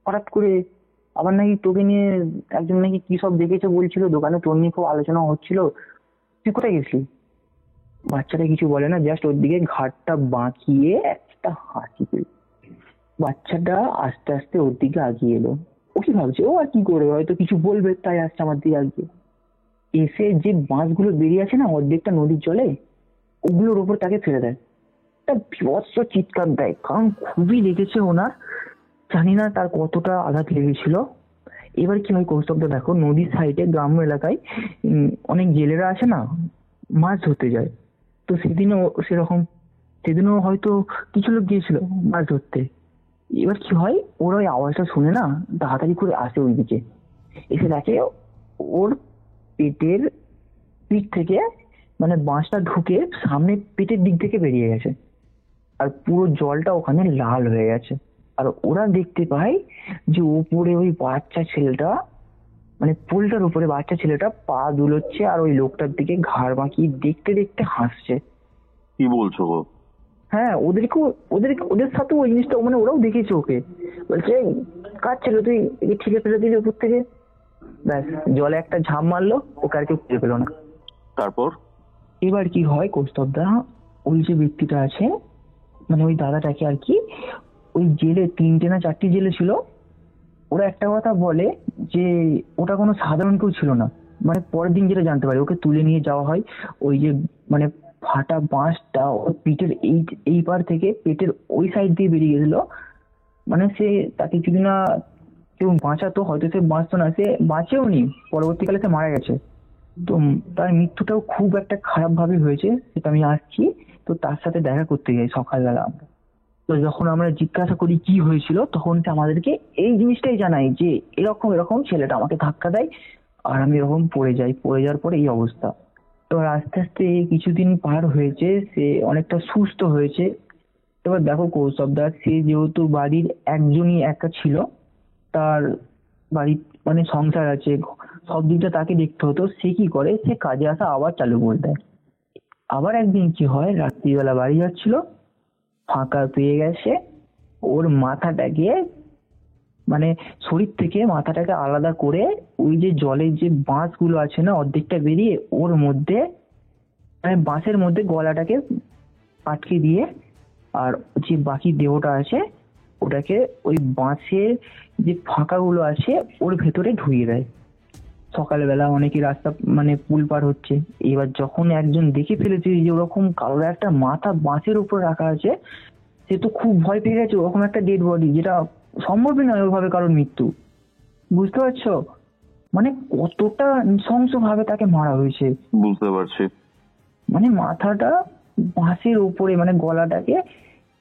হঠাৎ করে, আবার নাকি তোকে নিয়ে একজন নাকি কি সব দেখেছে বলছিল, দোকানে তোর নিয়ে খুব আলোচনা হচ্ছিল, তুই কোথায় গেছিলি? বাচ্চাটা কিছু বলে না, জাস্ট ওর দিকে ঘাটটা বাঁকিয়ে একটা হাসি দিল। বাচ্চাটা আস্তে আস্তে ওর দিকে আগিয়ে এলো। ও কি ভাবছে, ও আর কি করবে, হয়তো কিছু বলবে তাই আসছে আমার দিকে আগিয়ে। এসে যে বাঁশগুলো বেরিয়ে আছে না অর্ধেকটা নদীর জলে, ওগুলোর উপর তাকে ফেলে দেয়, একটা বিভৎস চিৎকার দেয়, কারণ খুবই লেগেছে ওনার। জানি না তার কতটা আঘাত লেগেছিল। এবার কি হয় কৌস্তবটা দেখো, নদীর সাইডে গ্রাম্য এলাকায় অনেক জেলেরা আছে না, মাছ ধরতে যায়। তো সেদিনও হয়তো কিছু লোক গিয়েছিল মাছ ধরতে। এবার কি হয়, ওর ওই আওয়াজটা শুনে না তাড়াতাড়ি করে আসে ওইদিকে, এসে দেখে ওর পেটের পিঠ থেকে মানে বাঁশটা ঢুকে সামনে পেটের দিক থেকে বেরিয়ে গেছে, আর পুরো জলটা ওখানে লাল হয়ে গেছে। আর ওরা দেখতে পায় যে উপরে ওই বাচ্চা ছেলেটা, মানে পুলটার উপরে বাচ্চা ছেলেটা পা দুলোচ্ছে, আর ওই লোকটার দিকে ঘাড় বাঁকিয়ে দেখতে দেখতে হাসছে। কি বলছো গো? হ্যাঁ, ওদের সাথে ওই জিনিসটা, মানে ওরাও দেখেছে ওকে। বলছে কাজ ছিল, তুই একে ঠিকে ফেলে দিলি উপর থেকে। ব্যাস, জলে একটা ঝাঁপ মারলো, ওকে আর কেউ খুঁজে পেলো না। তারপর এবার কি হয় কৌস্তবদা, ওই যে ব্যক্তিটা আছে, মানে ওই দাদাটাকে আর কি, ওই জেলে 3টে না 4টি জেলে ছিল, ওরা একটা কথা বলে যে ওটা কোনো সাধারণ কেউ ছিল না। মানে পরের দিন যেটা জানতে পারে, ওকে তুলে নিয়ে যাওয়া হয়, ওই যে মানে ফাটা বাঁশটা ওর পিঠের এই পার থেকে পেটের ওই সাইড দিয়ে বেরিয়ে গেছিল। মানে সে তাকে যদি না কেউ বাঁচাতো, হয়তো সে বাঁচতো না, সে বাঁচেও নি, পরবর্তীকালে সে মারা গেছে। তো তার মৃত্যুটাও খুব একটা খারাপ ভাবে হয়েছে, সেটা আমি আসছি। তো তার সাথে দেখা করতে যাই সকালবেলা আমরা। তো তো যখন আমরা জিজ্ঞাসা করি কি হয়েছিল, তখন সে আমাদেরকে এই জিনিসটাই জানায় যে এরকম এরকম ছেলেটা আমাকে ধাক্কা দেয় আর আমি এরকম পড়ে যাই, পড়ে যাওয়ার পরে এই অবস্থা। এবার আস্তে আস্তে কিছুদিন পার হয়েছে, সে অনেকটা সুস্থ হয়েছে। এবার দেখো কৌস্তবদা, সে যেহেতু বাড়ির একজনই একা ছিল, তার বাড়ির মানে সংসার আছে, সব দিকটা তাকে দেখতে হতো। সে কি করে, সে কাজে আসা আবার চালু করে দেয়। আবার একদিন কি হয়, রাত্রিবেলা বাড়ি যাচ্ছিল, ফাঁকা পেয়ে গেছে, ওর মাথাটাকে মানে শরীর থেকে মাথাটাকে আলাদা করে ওই যে জলের যে বাঁশগুলো আছে না, অর্ধেকটা বেরিয়ে ওর মধ্যে মানে বাঁশের মধ্যে গলাটাকে আটকে দিয়ে, আর যে বাকি দেহটা আছে ওটাকে ওই বাঁশের যে ফাঁকাগুলো আছে ওর ভেতরে ঢুকিয়ে দেয়। সকালবেলা অনেকে রাস্তা মানে পুল পার হচ্ছে, এবার যখন একজন দেখে ফেলেছে যে ওরকম কালো একটা মাথা বাঁশের উপর রাখা আছে, সে তো খুব ভয় পেয়ে গেছে। ওরকম একটা ডেড বডি, যেটা সম্ভবই নয় ওইভাবে কারোর মৃত্যু। বুঝতে পারছো মানে কতটা নৃশংস ভাবে তাকে মারা হয়েছে। বুঝতে পারছি। মানে মাথাটা বাঁশের উপরে, মানে গলাটাকে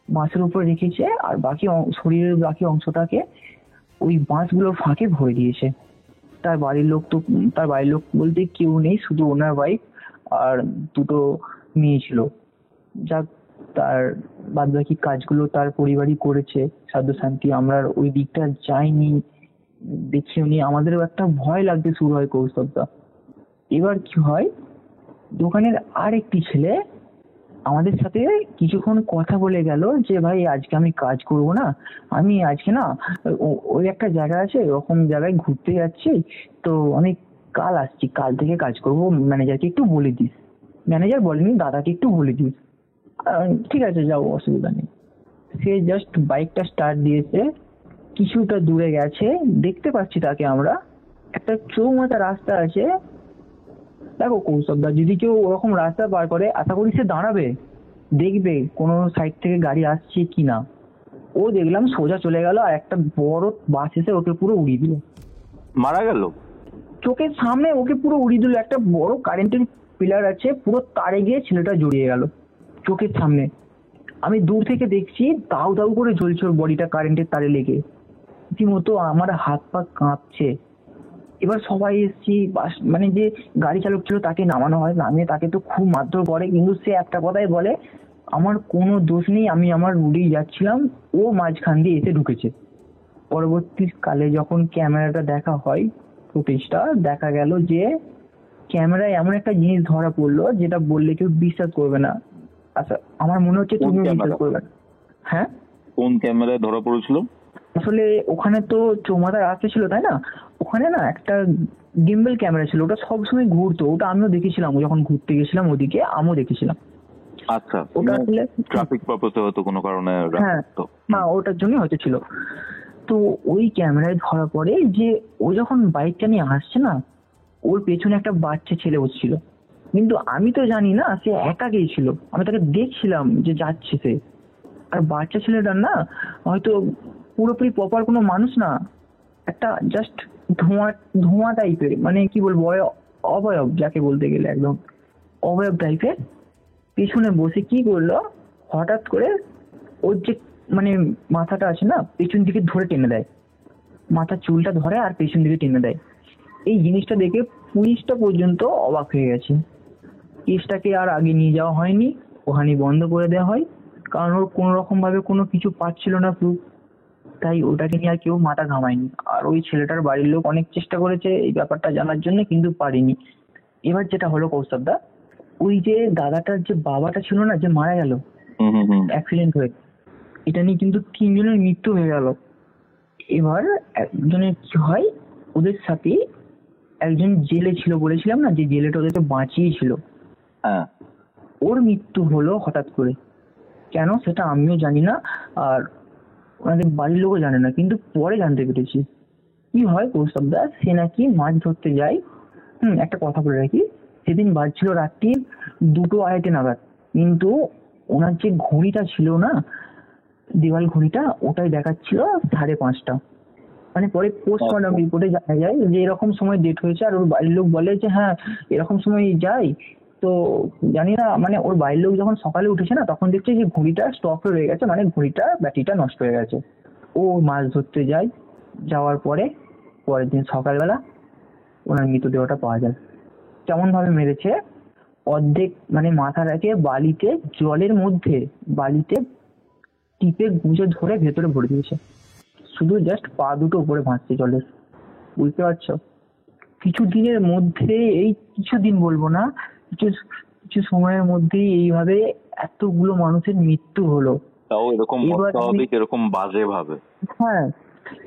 বাঁশের উপরে রেখেছে আর বাকি শরীরের বাকি অংশটাকে ওই বাঁশগুলোর ফাঁকে ভরে দিয়েছে। তার বাড়ির লোক তো, তার বাড়ির লোক বলতে কেউ নেই, শুধু ওনার ওয়াইফ আর দুটো মেয়ে ছিল। যাক, তার বাদ বাকি কাজগুলো তার পরিবারই করেছে সাধ্য শান্তি। আমরা ওই দিকটা যাইনি, দেখিও নি। আমাদেরও একটা ভয় লাগতে শুরু হয় কৌস্তবটা। এবার কি হয়, দোকানের আর একটি ছেলে আমাদের সাথে কিছুক্ষণ কথা বলে গেল যে ভাই আজকে আমি কাজ করব না, আমি আজকে না ওই একটা জায়গা আছে ওরকম জায়গায় ঘুরতে যাচ্ছি, তো আমি কাল আসছি, কাল থেকে কাজ করব, ম্যানেজারকে একটু বলে দিস। ম্যানেজার বলেনি, দাদাকে একটু বলে দিস। ঠিক আছে যাও, অসুবিধা নেই। সে জাস্ট বাইকটা স্টার্ট দিয়েছে, কিছুটা দূরে গেছে, দেখতে পাচ্ছি তাকে আমরা। একটা চৌমাথা রাস্তা আছে, দেখো কৌশবদা, যদি কেউ ওরকম রাস্তা পার করে আশা করি সে দাঁড়াবে, দেখবে কোনো সাইড থেকে গাড়ি আসছে কিনা। ও দেখলাম সোজা চলে গেল আর একটা বড় বাস এসে ওকে পুরো উড়িয়ে দিল। মারা গেল চোখের সামনে ওকে পুরো উড়িয়ে দিল। একটা বড় কারেন্টের পিলার আছে, পুরো তারে গিয়ে ছেলেটা জড়িয়ে গেল চোখের সামনে। আমি দূর থেকে দেখছি দাউ দাউ করে জ্বলছে ওর বডিটা কারেন্টের তারে লেগে, রীতিমতো আমার হাত পা কাঁপছে। এবার সবাই এসছি, মানে যে গাড়ি চালক ছিল তাকে নামানো হয়, নামিয়ে তাকে তো খুব মারধর করে, কিন্তু সে একটা কথাই বলে আমার কোনো দোষ নেই, আমি আমার রুটেই যাচ্ছিলাম, ও মাঝখান দিয়ে এসে ঢুকেছে। পরবর্তীকালে যখন ক্যামেরাটা দেখা হয়, ফুটেজটা দেখা গেল যে ক্যামেরায় এমন একটা জিনিস ধরা পড়লো যেটা বললে কেউ বিশ্বাস করবে না। আচ্ছা, আমার মনে হচ্ছে তুমি বিশ্বাস করবে না। হ্যাঁ, কোন ক্যামেরায় ধরা পড়েছিল? আসলে ওখানে তো চৌমাথা রাস্তা ছিল তাই না, ওখানে না একটা গিম্বল ক্যামেরা ছিল, ওটা সবসময় ঘুরতো। ওটা আমিও দেখেছিলাম, যখন ঘুরতে গেছিলাম ওদিকে আমিও দেখেছিলাম। আচ্ছা, ওটা আসলে ট্রাফিক পারপাসে হয়তো কোনো কারণে হ্যাঁ, ওটার জন্য হয়তো ছিল। তো ওই ক্যামেরায় ধরা পড়ে যে ও যখন বাইকটা নিয়ে আসছে না, ওর পেছনে একটা বাচ্চা ছেলে বসছিল। কিন্তু আমি তো জানি না সে একা গিয়েছিল, আমি তাকে দেখছিলাম যে যাচ্ছে সে। আর বাচ্চা ছেলেটার না হয়তো পুরোপুরি প্রপার কোনো মানুষ না, একটা জাস্ট ধোঁয়া ধোঁয়া টাইপের, মানে কি বলবো, অবয়ব যাকে বলতে গেলে একদম অবয়ব টাইপের। পেছনে বসে কি করলো, হঠাৎ করে ওর যে মানে মাথাটা আছে না, পেছন দিকে ধরে টেনে দেয়, মাথার চুলটা ধরে আর পেছন দিকে টেনে দেয়। এই জিনিসটা দেখে পুলিশটা পর্যন্ত অবাক হয়ে গেছে। কেসটাকে আর আগে নিয়ে যাওয়া হয়নি, ওখানে বন্ধ করে দেওয়া হয়, কারণ ওর কোনো রকম ভাবে কোনো কিছু পাচ্ছিল না প্রুফ, তাই ওটাকে নিয়ে আর কেউ মাথা ঘামায়নি। আর ওই ছেলেটার বাড়ির লোক অনেক চেষ্টা করেছে এই ব্যাপারটা জানার জন্য, কিন্তু পারিনি। এবার যেটা হলো কৌস্তবদা, ওই যে দাদাটার যে বাবাটা ছিল না, যে মারা গেল অ্যাক্সিডেন্ট হয়ে, এটা নিয়ে কিন্তু 3 জনের মৃত্যু হয়ে গেল। এবার একজনের কি হয়, ওদের সাথে একজন জেলে ছিল, বলেছিলাম না যে জেলেটা ওদেরকে বাঁচিয়েছিল, হ্যাঁ, ওর মৃত্যু হলো হঠাৎ করে। কেন সেটা আমিও জানি না, আর ওনাদের বাড়ির লোকও জানে না, কিন্তু পরে জানতে পেরেছি। কি হয় কৌস্তবদা, সে নাকি মাছ ধরতে যায়। একটা কথা বলে রাখি, সেদিন বাজছিল রাত্রি 2:30 নাগাদ, কিন্তু ওনার যে ঘড়িটা ছিল না, দেওয়াল ঘড়িটা, ওটাই দেখাচ্ছিল 5:30। মানে পরে পোস্টমর্টম রিপোর্টে জানা যায় যে এরকম সময় ডেট হয়েছে। আর ওর বাড়ির লোক বলে যে হ্যাঁ এরকম সময় যাই, তো জানি না, মানে ওর বাড়ির লোক যখন সকালে উঠেছে না, তখন দেখছে যে ঘড়িটা স্টপ হয়ে গেছে, মানে ঘড়িটা ব্যাটারিটা নষ্ট হয়ে গেছে। ও মাছ ধরতে যায়, যাওয়ার পরে পরের দিন সকালবেলা ওনার মৃতদেহটা পাওয়া যায়। কেমন ভাবে মেরেছে, অর্ধেক মানে মাথা রেখে বালিতে, জলের মধ্যে বালিতে টিপে গুঁজে ধরে ভেতরে ভরে দিয়েছে, শুধু জাস্ট পা দুটো উপরে ভাসছে জলের। বুঝতে পারছো? কিছু দিনের মধ্যে, এই কিছুদিন বলবো না, কিছু কিছু সময়ের মধ্যেই এইভাবে এতগুলো মানুষের মৃত্যু হলো। তাও এরকম অস্বাভাবিক, এরকম বাজে ভাবে। হ্যাঁ,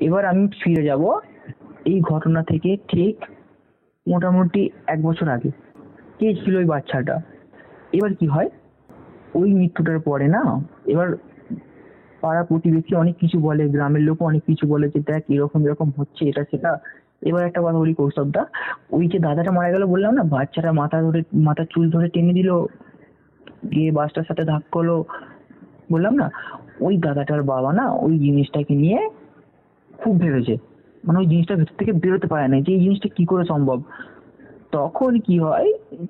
এবার আমি ফিরে যাব এই ঘটনা থেকে ঠিক মোটামুটি 1 বছর আগে। কে ছিল ওই বাচ্চাটা? এবার কি হয়, ওই মৃত্যুটার পরে না, এবার পাড়া প্রতিবেশী অনেক কিছু বলে, গ্রামের লোক অনেক কিছু বলে যে দেখ এরকম এরকম হচ্ছে, এটা সেটা। এবার একটা কথা বলি কৌস্তবদা, ওই যে দাদাটা মারা গেল বললাম না, বাচ্চাটা মাথার চুল ধরে টেনে দিল, গিয়ে বাসটার সাথে ধাক্কা হলো বললাম না, ওই দাদাটার বাবা না ওই জিনিসটাকে নিয়ে খুব ভেবেছে, মানে ওই জিনিসটা ভেতর থেকে বেরোতে পারে না যে এই জিনিসটা কি করে সম্ভব। তখন কি হয়,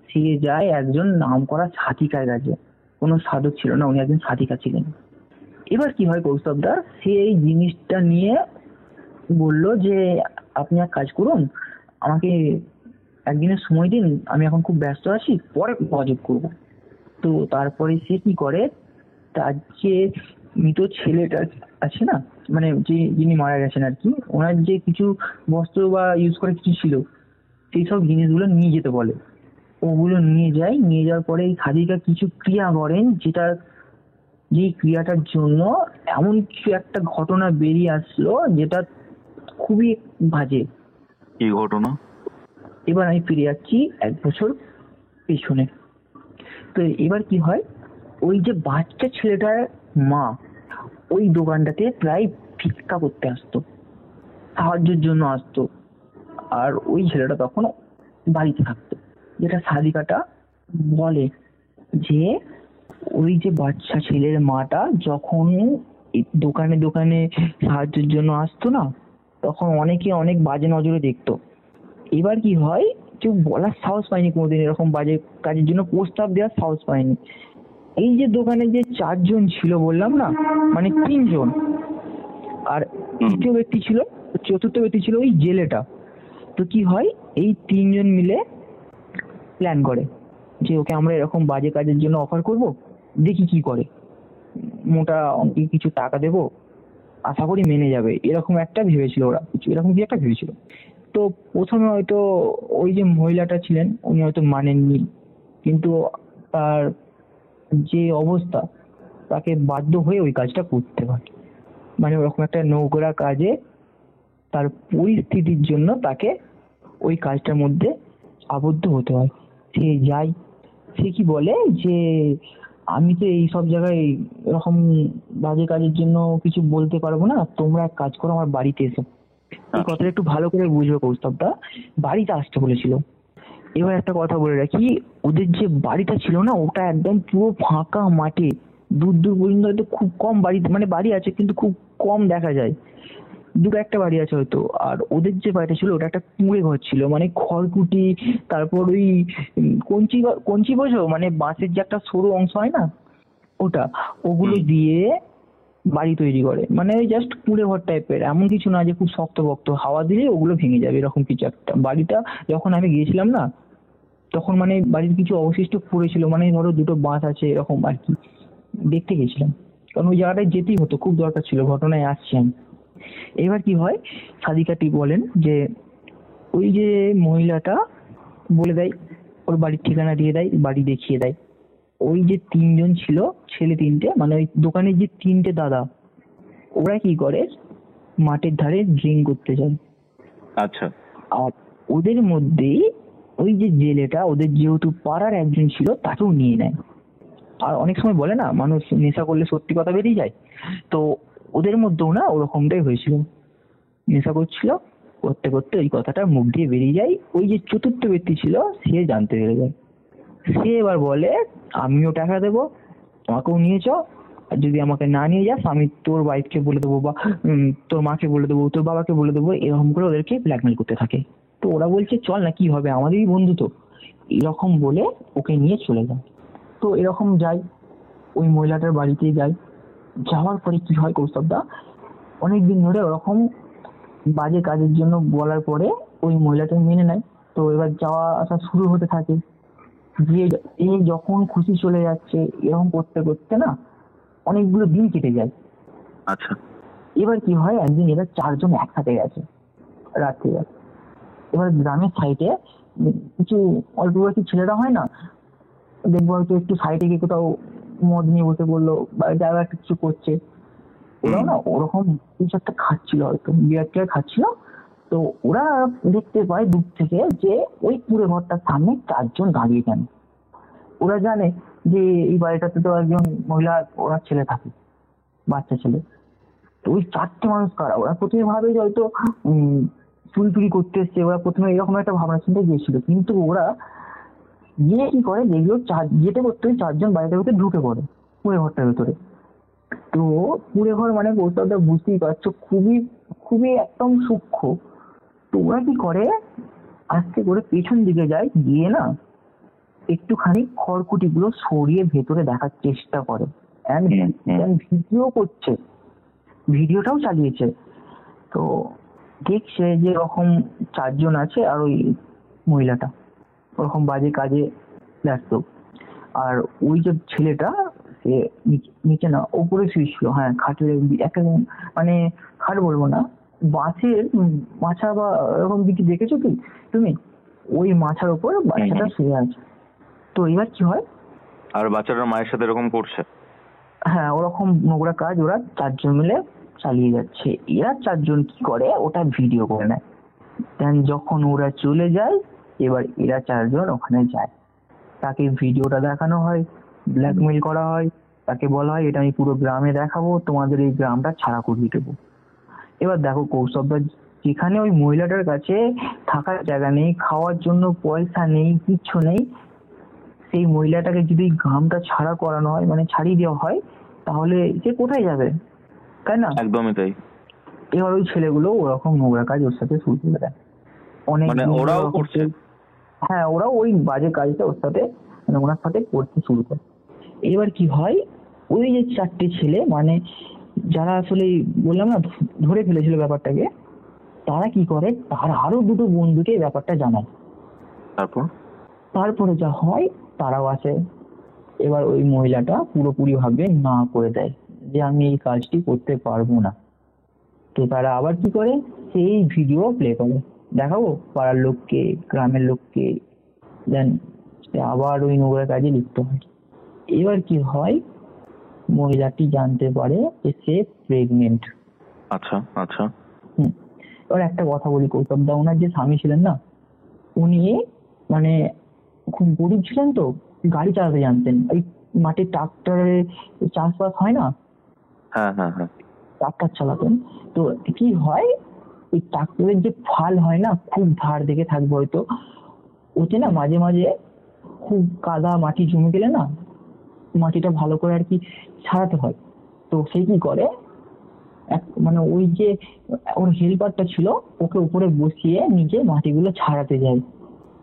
সে যায় একজন নাম করা সাধিকার কাছে। কোনো সাধক ছিল না, উনি একজন সাধিকা ছিলেন। এবার কি হয় কৌস্তবদা, সে এই জিনিসটা নিয়ে বলল যে আপনি এক কাজ করুন, আমাকে একদিনের সময় দিন, আমি এখন খুব ব্যস্ত আছি, পরে যোগাযোগ করবো। তো তারপরে সে কি করে, তার যে মৃত ছেলেটা আছে না, মানে যিনি মারা গেছেন আর কি, ওনার যে কিছু বস্ত্র বা ইউজ করে কিছু ছিল, সেই সব জিনিসগুলো নিয়ে যেতে বলে। ওগুলো নিয়ে যায়, নিয়ে যাওয়ার পরে এই খাদিকা কিছু ক্রিয়া করেন, যেই ক্রিয়াটার জন্য এমন কিছু একটা ঘটনা বেরিয়ে আসলো যেটা খুবই বাজে। কি ঘটনা? এবার আমি ফিরে যাচ্ছি 1 বছর পেছনে। তো এবার কি হয়, ওই যে বাচ্চা ছেলেটার মা ওই দোকানটাতে প্রায় ভিক্ষা করতে আসতো, সাহায্যের জন্য আসতো। আর ওই ছেলেটা তখন বাড়িতে থাকতো। যেটা সাদিকাটা বলে যে ওই যে বাচ্চা ছেলের মাটা যখন এই দোকানে দোকানে সাহায্যের জন্য আসতো না, তখন অনেকে অনেক বাজে নজরে দেখতো। এবার কি হয়, কেউ বলার সাহস পায়নি কোনোদিন, এরকম বাজে কাজের জন্য প্রস্তাব দেওয়ার সাহস পায়নি। এই যে দোকানে যে 4 জন ছিল বললাম না, মানে 3 জন, আর তৃতীয় ব্যক্তি ছিল, চতুর্থ ব্যক্তি ছিল ওই জেলেটা। তো কি হয়, এই 3 জন মিলে প্ল্যান করে যে ওকে আমরা এরকম বাজে কাজের জন্য অফার করব, দেখি কি করে, মোটা অঙ্কে কিছু টাকা দেবো, আশা করি মেনে যাবে, এরকম একটা ভেবেছিল ওরা, কিছু এরকম কি একটা ভেবেছিল। তো প্রথমে হয়তো ওই যে মহিলাটা ছিলেন উনি হয়তো মানেননি, কিন্তু তার যে অবস্থা, তাকে বাধ্য হয়ে ওই কাজটা করতে হয়। মানে ওরকম একটা নোংরা কাজে তার পরিস্থিতির জন্য তাকে ওই কাজটার মধ্যে আবদ্ধ হতে হয়। সে যায়, সে কি বলে যে আমি তো এই সব জায়গায় এরকম বাজে কাজের জন্য কিছু বলতে পারবো না, তোমরা এক কাজ করো, আমার বাড়িতে এসো। এই কথাটা একটু ভালো করে বুঝবে কৌস্তবটা, বাড়িতে আসতে বলেছিল। এবার একটা কথা বলে রাখি, ওদের যে বাড়িটা ছিল না, ওটা একদম পুরো ফাঁকা মাঠে, দূর দূর পর্যন্ত হয়তো খুব কম বাড়ি, মানে বাড়ি আছে কিন্তু খুব কম দেখা যায়, দুটো একটা বাড়ি আছে হয়তো। আর ওদের যে বাড়িটা ছিল ওটা একটা কুঁড়ে ঘর ছিল, মানে খড়কুটি, তারপর ওই কঞ্চি বোঝো, মানে বাঁশের যে একটা সরু অংশ হয় না, ওটা, ওগুলো দিয়ে বাড়ি তৈরি করে। মানে ওই জাস্ট কুঁড়ে ঘর টাইপের, এমন কিছু না যে খুব শক্তপোক্ত, হাওয়া দিলে ওগুলো ভেঙে যাবে, এরকম কিছু একটা। বাড়িটা যখন আমি গিয়েছিলাম না, তখন মানে বাড়ির কিছু অবশিষ্ট পড়েছিল, মানে ধরো দুটো বাঁশ আছে এরকম আর কি, দেখতে গেছিলাম, কারণ ওই জায়গাটায় যেতেই হতো, খুব দরকার ছিল, ঘটনায় আসছি আমি। এবার কি হয়, সাদিকাটি বলেন যে ওই যে মহিলাটা বলে দেয়, ওর বাড়ির ঠিকানা দিয়ে দেয়, বাড়ি দেখিয়ে দেয়। ওই যে 3 জন ছিল, ছেলে 3টে, মানে ওই দোকানের যে 3টে দাদা, ওরা কি করে, মাঠের ধারে ড্রিঙ্ক করতে যায়। আচ্ছা। আর ওদের মধ্যেই ওই যে জেলেটা, ওদের যেহেতু পাড়ার একজন ছিল, তাকেও নিয়ে নেয়। আর অনেক সময় বলে না, মানুষ নেশা করলে সত্যি কথা বেরিয়ে যায়, তো ওদের মধ্যেও না ওরকমটাই হয়েছিল। নেশা করছিল, করতে করতে ওই কথাটা মুখ দিয়ে বেরিয়ে যায়। ওই যে চতুর্থ ব্যক্তি ছিল সে জানতে পেরে যায়। সে এবার বলে আমিও টাকা দেবো, আমাকেও নিয়ে চ, আর যদি আমাকে না নিয়ে যাস আমি তোর ওয়াইফকে বলে দেবো, বা তোর মাকে বলে দেবো, তোর বাবাকে বলে দেবো, এরকম করে ওদেরকে ব্ল্যাকমেল করতে থাকে। তো ওরা বলছে চল না, কি হবে, আমাদেরই বন্ধু তো, এরকম বলে ওকে নিয়ে চলে যায়। তো এরকম যাই, ওই মহিলাটার বাড়িতে যাই। যাওয়ার পরে কি হয় কৌস্তবদা, অনেকদিন ধরে ওরকম বাজে কাজের জন্য বলার পরে ওই মহিলাটা মেনে নেয়। তো এবার যাওয়া আসা শুরু হতে থাকে, গিয়ে এ যখন খুশি চলে যাচ্ছে, এরকম করতে করতে না অনেকগুলো দিন কেটে যায়। আচ্ছা। এবার কি হয়, একদিন এরা 4 জন একসাথে গেছে রাত্রে। এবার গ্রামের সাইডে কিছু অল্প বয়সী ছেলেরা হয় না, দেখবো হয়তো একটু সাইডে গিয়ে কোথাও মদ নিয়ে বসে পড়লো বা যারা একটা কিছু করছে, ওরাও না ওরকম কিছু একটা খাচ্ছিল, হয়তো বিয়ার টিয়ার খাচ্ছিল। তো ওরা দেখতে পায় দূর থেকে যে ওই কুড়ে ঘরটার সামনে 4 জন দাঁড়িয়ে কেন। ওরা জানে যে এই বাড়িটাতে তো একজন মহিলা ওরা ছেলে থাকে, বাচ্চা ছেলে। তো ওই 4টে মানুষ কারা, ওরা প্রথমে ভাবে যে হয়তো চুরি চুরি করতে এসছে। ওরা প্রথমে এরকম একটা ভাবনা চিন্তা গিয়েছিল, কিন্তু ওরা গিয়ে কি করে দেখলো যেতে করতে 4 জন বাড়িটার ভিতরে ঢুকে পড়ে কুড়ে ঘরটার ভিতরে। তো কুড়ে ঘর মানে কৌশলটা বুঝতেই পারছো, খুবই খুবই একদম সূক্ষ্ম। তো ওরা কি করে, আস্তে করে পেছন দিকে যায়, গিয়ে না একটুখানি খড়কুটি গুলো সরিয়ে ভেতরে দেখার চেষ্টা করে, ভিডিও করছে, ভিডিওটাও চালিয়েছে। তো দেখছে যে ওরকম 4 জন আছে আর ওই মহিলাটা ওরকম বাজে কাজে ব্যস্ত। আর ওই যে ছেলেটা সে নিচে না ওপরে শুয়েছিল, হ্যাঁ খাটের একটা মানে খাট বলবো না, বাঁশের মাছা বা এরকম কিছু দেখেছো কি তুমি, ওই মাছার ওপর বাচ্চাটা শুয়ে আছে। তো এবার কি হয়, আর বাচ্চাটার মায়ের সাথে এরকম করছে? হ্যাঁ ওরকম নোংরা কাজ ওরা 4 জন মিলে চালিয়ে যাচ্ছে। এরা 4 জন কি করে, ওটা ভিডিও করে নেয়। দেন যখন ওরা চলে যায়, এবার এরা 4 জন ওখানে যায়, তাকে ভিডিওটা দেখানো হয়, ব্ল্যাকমেল করা হয়, তাকে বলা হয় এটা আমি পুরো গ্রামে দেখাবো, তোমাদের এই গ্রামটা ছাড়া করিয়ে দেবো। এবার দেখো কৌশবদা, যেখানে ওই মহিলাটার কাছে থাকার জায়গা নেই, খাওয়ার জন্য পয়সা নেই, কিচ্ছু নেই, সেই মহিলাটাকে যদি গ্রামটা ছাড়া করানো হয়, মানে ছাড়িয়ে দেওয়া হয়, তাহলে সে কোথায় যাবে, তাই না? একদমই তাই। এবার ওই ছেলেগুলো ওরকম নোংরা কাজ ওর সাথে শুরু করে দেয়, অনেক মানে ওরাও করছে? হ্যাঁ ওরাও ওই বাজে কাজটা ওর সাথে মানে ওনার সাথে করতে শুরু করে। এবার কি হয়, ওই যে 4টে ছেলে মানে যারা আসলে বললাম না ধরে ফেলেছিল ব্যাপারটাকে, তারা কি করে, তার আরো 2টো বন্ধুকে ব্যাপারটা জানায়। তারপরে যা হয়, তারাও আসে। এবার ওই মহিলাটা পুরোপুরি ভাবে না করে দেয় যে আমি এই কাজটি করতে পারবো না। তো তারা আবার কি করে, সেই ভিডিও প্লে করে দেখাবো পাড়ার লোককে, গ্রামের লোককে, দেন আবার ওই নোংরা কাজে লিপ্ত হয়। এবার কি হয়, মহিলাটি জানতে পারে যে সে প্রেগনেন্ট। আচ্ছা আচ্ছা। এবার একটা কথা বলি কৌতবদা, ওনার যে স্বামী ছিলেন না, উনি মানে খুব গরিব ছিলেন, তো গাড়ি চালাতে জানতেন, ওই মাটির ট্রাক্টরে চাষবাস হয় না, হ্যাঁ হ্যাঁ হ্যাঁ, ট্রাক্টর চালাতেন। তো কি হয়, ওই ট্রাক্টরের যে ফাল হয় না, খুব ধার দেখে থাকবে হয়তো, ওতে না মাঝে মাঝে খুব কাদা মাটি জমে গেলে না মাটিটা ভালো করে আর কি ছাড়াতে হয়। তো সে কি করে, মানে ওই যে ওর হেল্পারটা ছিল, ওকে উপরে বসিয়ে নিজে মাটিগুলো ছাড়াতে যায়।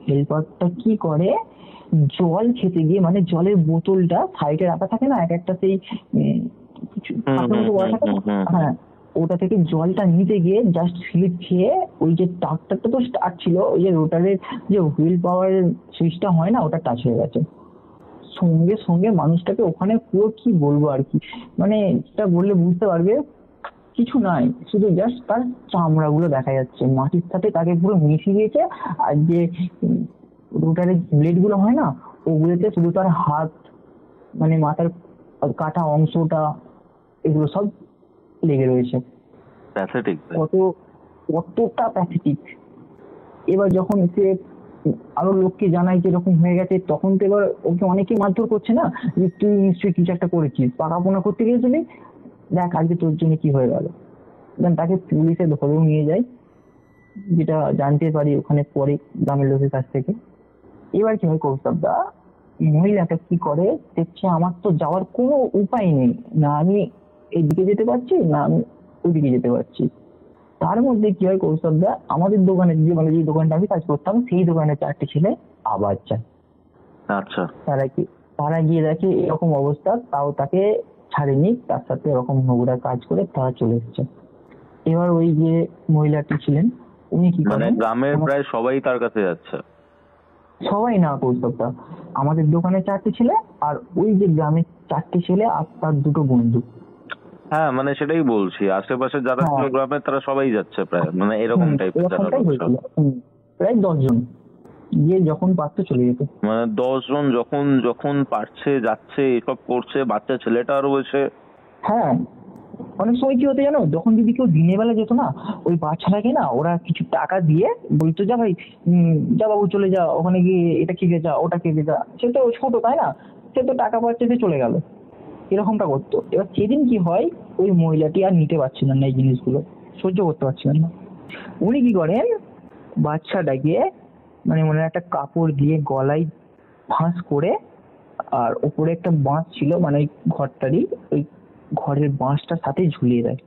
হেল্পারটা কি করে, জল খেতে গিয়ে মানে জলের বোতলটা সাইডে রাখা থাকে না, এক একটা সেই কিছু পাথর মতো বড় থাকে না, হ্যাঁ ওটা থেকে জলটা নিতে গিয়ে জাস্ট স্লিপ খেয়ে ওই যে ট্রাক্টরটা তো স্টার্ট ছিল, ওই যে রোটারের যে হুইল পাওয়ার সুইচটা হয় না, ওটা টাচ হয়ে গেছে। সঙ্গে সঙ্গে মানুষটাকে ওখানে পুরো কি বলবো আর কি, মানে এটা বললে বুঝতে পারবে, কিছু নাই, শুধু জাস্ট তার চামড়া গুলো দেখা যাচ্ছে, মাটির সাথে তাকে পুরো মিশিয়ে গিয়েছে। আর যে রোটারের ব্লেড গুলো হয় না, ওগুলোতে শুধু তার হাত মানে মাথার কাটা অংশটা এগুলো সব লেগে রয়েছে। কতটা প্যাথেটিক। এবার যখন সে আরো লোককে জানায় যে এরকম হয়ে গেছে, তখন তো এবার ওকে অনেকেই মারধর করছে না, যে তুই নিশ্চয়ই কিছু একটা করেছিস, পাকাপোনা করতে গিয়েছিলি, দেখ আজকে তোর জন্য কি হয়ে গেল। দেন তাকে পুলিশে ধরেও নিয়ে যায়, যেটা জানতে পারি ওখানে পরে গ্রামের লোকের কাছ থেকে। এবার কি হয় কৌস্তবদা, মহিলাটা কি করে, দেখছে আমার তো যাওয়ার কোনো উপায় নেই, না আমি এদিকে যেতে পারছি না আমি ওইদিকে যেতে পারছি। তার মধ্যে কি হয় কৌস্তবদা, আমাদের দোকানে যে মানে যে দোকানটা আমি কাজ করতাম, সেই দোকানে 4টে ছেলে আবার যায়। আচ্ছা। তারা গিয়ে দেখে এরকম অবস্থা, তাও তাকে ছাড়েনি, তার সাথে এরকম নোংরা কাজ করে তারা চলে এসেছে। এবার ওই যে মহিলাটি ছিলেন উনি কি মানে করেন, গ্রামের প্রায় সবাই তার কাছে যাচ্ছে? সবাই না কৌস্তবটা, আমাদের দোকানে 4টে ছেলে আর ওই যে গ্রামের 4টে ছেলে আর তার 2টো বন্ধু। হ্যাঁ মানে সেটাই বলছি, আশেপাশে যারা ছিল হ্যাঁ। গ্রামের তারা সবাই যাচ্ছে প্রায়, মানে এরকম টাইপের যারা এরকমটাই লোক হয়েছিল। সব। প্রায় 10 জন গিয়ে যখন পারতো চলে যেত। মানে 10 জন যখন যখন পারছে যাচ্ছে এসব করছে, বাচ্চা ছেলেটা আরো বলছে। হ্যাঁ, অনেক সময় কি হতো জানো, যখন যদি কেউ দিনের বেলা যেত না, ওই বাচ্চাটাকে না ওরা কিছু টাকা দিয়ে বলতো, যা ভাই যা বাবু চলে যা, ওখানে গিয়ে এটা খেয়ে যা ওটা খেয়ে যা। সে তো ছোট তাই না, সে তো টাকা পাচ্ছে, সে চলে গেল, এরকমটা করতো। এবার সেদিন কি হয়, ওই মহিলাটি আর নিতে পারছিলেন না, এই জিনিসগুলো সহ্য করতে পারছিলেন না। উনি কি করেন, বাচ্চাটাকে মানে মনে হয় একটা কাপড় দিয়ে গলায় ফাঁস করে, আর ওপরে একটা বাঁশ ছিল মানে ওই ঘরটারই, ওই ঘরের বাঁশটার সাথে ঝুলিয়ে দেয়।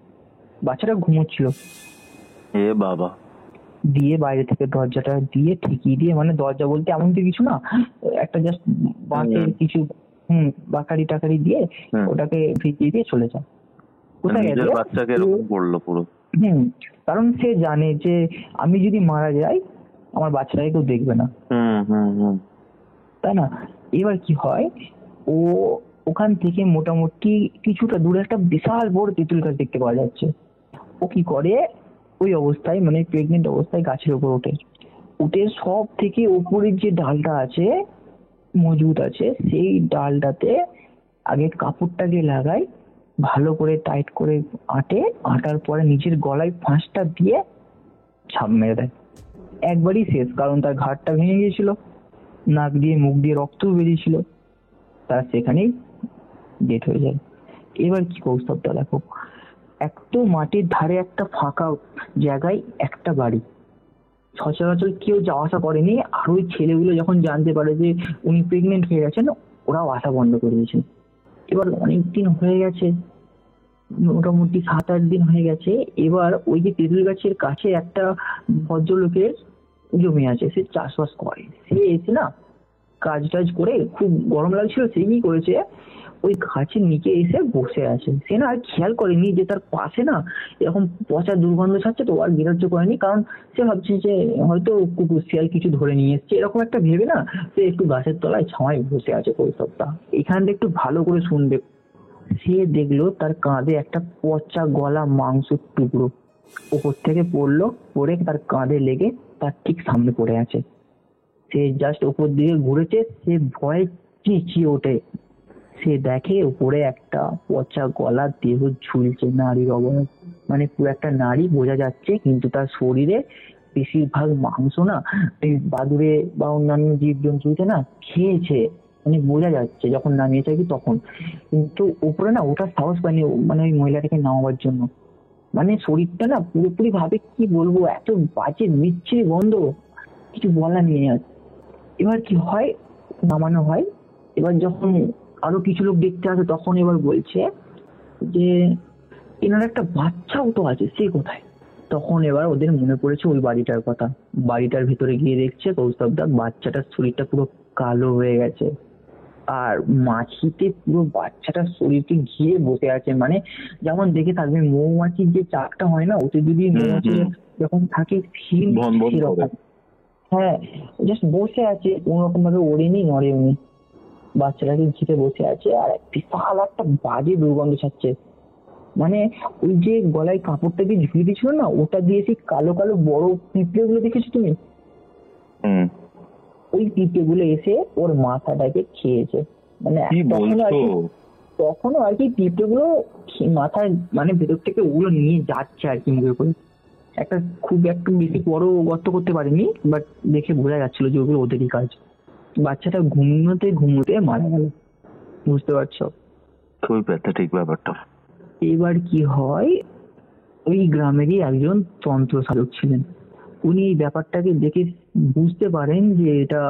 বাচ্চাটা ঘুমোচ্ছিল, এ বাবা। দিয়ে বাইরে থেকে দরজাটা দিয়ে ঠেকিয়ে দিয়ে, মানে দরজা বলতে এমন তো কিছু না, একটা জাস্ট বাঁশের কিছু বাকারি টাকারি দিয়ে ওটাকে ভিজিয়ে দিয়ে চলে যায়। কোথায় গেছে? নিজের বাচ্চাকে এরকম করলো পুরো। কারণ সে জানে যে আমি যদি মারা যাই আমার বাচ্চাটাকে কেউ দেখবে না, তাই না? এবার কি হয়, ও ওখান থেকে মোটামুটি কিছুটা দূরে একটা বিশাল বড় তেঁতুল গাছ দেখতে পাওয়া যাচ্ছে। ও কি করে, ওই অবস্থায় মানে প্রেগনেন্ট অবস্থায় গাছের উপর ওঠে, উঠে সব থেকে উপরের যে ডালটা আছে মজবুত আছে, সেই ডালটাতে আগে কাপড়টাকে লাগায়, ভালো করে টাইট করে আটার পরে নিজের গলায় ফাঁসটা দিয়ে ছাপ মেরে দেয়। একবারই শেষ, কারণ তার ঘাড়টা ভেঙে গিয়েছিল, নাক দিয়ে মুখ দিয়ে রক্ত বেরিয়েছিল, তার সেখানেই ডেথ হয়ে যায়। এবার কি কৌস্তবটা দেখো, এক তো মাটির ধারে একটা ফাঁকা জায়গায় একটা বাড়ি, সচরাচর কেউ যাওয়া আসা করেনি। আর ওই ছেলেগুলো যখন জানতে পারে যে উনি প্রেগনেন্ট হয়ে গেছেন, ওরাও আসা বন্ধ করে দিয়েছে। এবার অনেকদিন হয়ে গেছে, মোটামুটি 7-8 দিন হয়ে গেছে। এবার ওই যে তেঁতুল গাছের কাছে একটা ভদ্রলোকের জমি আছে, সে চাষবাস করে, সে এসে না কাজ টাজ করে, খুব গরম লাগছিল, সে কি করেছে, ওই গাছের নিচে এসে বসে আছে। সে না আর খেয়াল করেনি যে তার পাশে না এরকম পচা দুর্গন্ধ ছাড়ছে, তো আর গ্রাহ্য করেনি, কারণ সে ভাবছে যে হয়তো কুকুর শিয়াল কিছু ধরে নিয়ে এসছে, এরকম একটা ভেবে না সে একটু গাছের তলায় ছাওয়ায় বসে আছে। কৌশবটা এখানটা একটু ভালো করে শুনবে। সে দেখলো তার কাঁধে একটা পচা গলা মাংসের টুকরো ওপর থেকে পড়লো, পড়ে তার কাঁধে লেগে তার ঠিক সামনে পড়ে আছে। সে জাস্ট উপর দিকে ঘুরেছে, সে ভয়ে চেঁচিয়ে ওঠে, সে দেখে উপরে একটা পচা গলার দেহ ঝুলছে, নারীর অবয়ব, মানে পুরো একটা নারী বোঝা যাচ্ছে, কিন্তু তার শরীরে বেশিরভাগ মাংস না এই বাদুড়ে বা অন্যান্য জীবজন্তুতে না খেয়েছে, মানে বোঝা যাচ্ছে যখন নামিয়েছে কি তখন। কিন্তু উপরে না ওঠার সাহস পায়নি, মানে ওই মহিলাটাকে নামাবার জন্য। মানে শরীরটা না পুরোপুরি ভাবে কি বলবো, এত বাজে বিচ্ছিরি গন্ধ, কিছু বলার নেই আর। এবার কি হয়, নামানো হয়। এবার যখন আরো কিছু লোক দেখতে আসে, তখন এবার বলছে যে এনার একটা বাচ্চাও তো আছে, সে কোথায়? তখন এবার ওদের মনে পড়েছে ওই বাড়িটার কথা। বাড়িটার ভিতরে গিয়ে দেখছে কৌস্তবদা বাচ্চাটার শরীরটা পুরো কালো হয়ে গেছে, আর মাছিতে পুরো বাচ্চাটার শরীরকে ঘিরে বসে আছে। মানে যেমন দেখে থাকবে মৌমাছির যে চাকটা হয় না, ওতে যদি মৌমাছি যখন থাকে সেরকম, হ্যাঁ, জাস্ট বসে আছে, কোন রকম ভাবে ওড়েনি নড়েনি, বাচ্চাটাকে ঘিরে বসে আছে, আর বিশাল একটা বাজে দুর্গন্ধ ছাড়ছে। মানে ওই যে গলায় কাপড়টা দিয়ে ঝুলিয়ে দিয়েছিল না, ওটা দিয়ে সেই কালো কালো বড় পিঁপড়ে গুলো দেখেছো তুমি? ওই পিঁপড়ে গুলো এসে ওর মাথাটাকে খেয়েছে। মানে তখনও আর কি পিঁপড়ে গুলো মাথায় মানে ভেতর থেকে ওগুলো নিয়ে যাচ্ছে আর কি মুখে করে। একটা খুব একটু বেশি বড় গর্ত করতে পারেনি, বাট দেখে বোঝা যাচ্ছিল যে ওগুলো ওদেরই কাজ। বাচ্চাটা ঘুমোতে ঘুমোতে মারা গেল, বুঝতে পারছো? খুবই প্যাথেটিক ব্যাপারটা। এবার কি হয়, ওই গ্রামেরই একজন তন্ত্র সাধক ছিলেন, উনি এই ব্যাপারটাকে দেখে বুঝতে পারেন যে এটা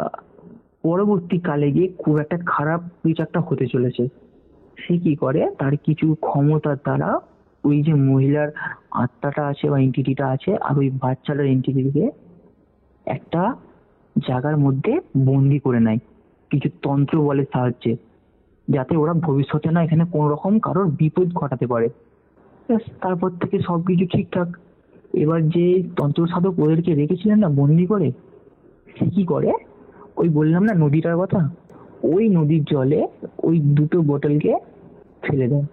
পরবর্তীকালে গিয়ে খুব একটা খারাপ কিছু একটা হতে চলেছে। সে কি করে, তার কিছু ক্ষমতার দ্বারা ওই যে মহিলার আত্মাটা আছে বা এন্টিটিটা আছে, আর ওই বাচ্চাটার এন্টিটিকে একটা জায়গার মধ্যে বন্দি করে নেয়। কিছু তন্ত্র বলের সাহায্যে, যাতে ওরা ভবিষ্যতে না এখানে কোনো রকম কারোর বিপদ ঘটাতে পারে। ব্যাস, তারপর থেকে সবকিছু ঠিকঠাক। এবার যে তন্ত্র সাধক ওদেরকে রেখেছিলেন না বন্দি করে, সে কি করে, ওই বললাম না নদীটার কথা, ওই নদীর জলে ওই দুটো বোতলকে ফেলে দেয়।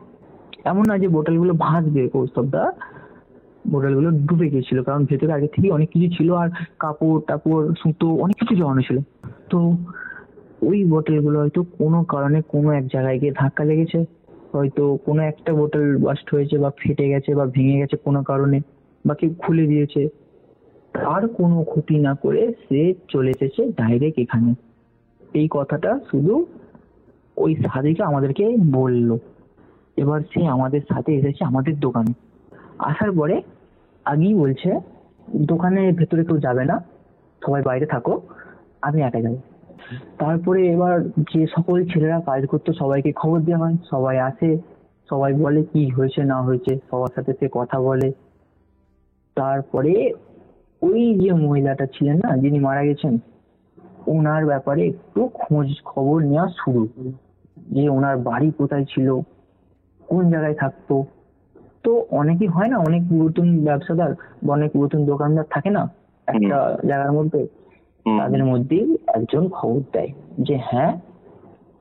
এমন না যে বোতলগুলো ভাসবে কৌস্তবদা, বোতলগুলো ডুবে গেছিল, কারণ ভেতরে আগে থেকে অনেক কিছু ছিল, আর কাপড় টাপড় সুতো অনেক কিছু জড়ানো ছিল। তো ওই বোতলগুলো হয়তো কোনো কারণে কোনো এক জায়গায় গিয়ে ধাক্কা লেগেছে, হয়তো কোনো একটা বোতল বাস্ট হয়েছে বা ফেটে গেছে বা ভেঙে গেছে কোনো কারণে, বা কেউ খুলে দিয়েছে। তার কোনো ক্ষতি না করে সে চলে এসেছে ডাইরেক্ট এখানে। এই কথাটা শুধু ওই সাদিকা আমাদেরকে বললো। এবার সে আমাদের সাথে এসেছে আমাদের দোকানে। আসার পরে আগেই বলছে দোকানের ভেতরে কেউ যাবে না, সবাই বাইরে থাকো, আমি একা যাবো। তারপরে এবার যে সকল ছেলেরা কাজ করতো সবাইকে খবর দেওয়া হয়, সবাই আসে, সবাই বলে কি হয়েছে না হয়েছে, সবার সাথে সে কথা বলে। তারপরে ওই যে মহিলাটা ছিলেন না যিনি মারা গেছেন, ওনার ব্যাপারে একটু খোঁজ খবর নেওয়া শুরু, যে ওনার বাড়ি কোথায় ছিল, কোন জায়গায় থাকতো। তো অনেকেই হয় না, অনেক পুরাতন ব্যবসাদার বা অনেক পুরাতন দোকানদার থাকে না একটা জায়গার মধ্যে, তাদের মধ্যেই একজন খবর দেয় যে হ্যাঁ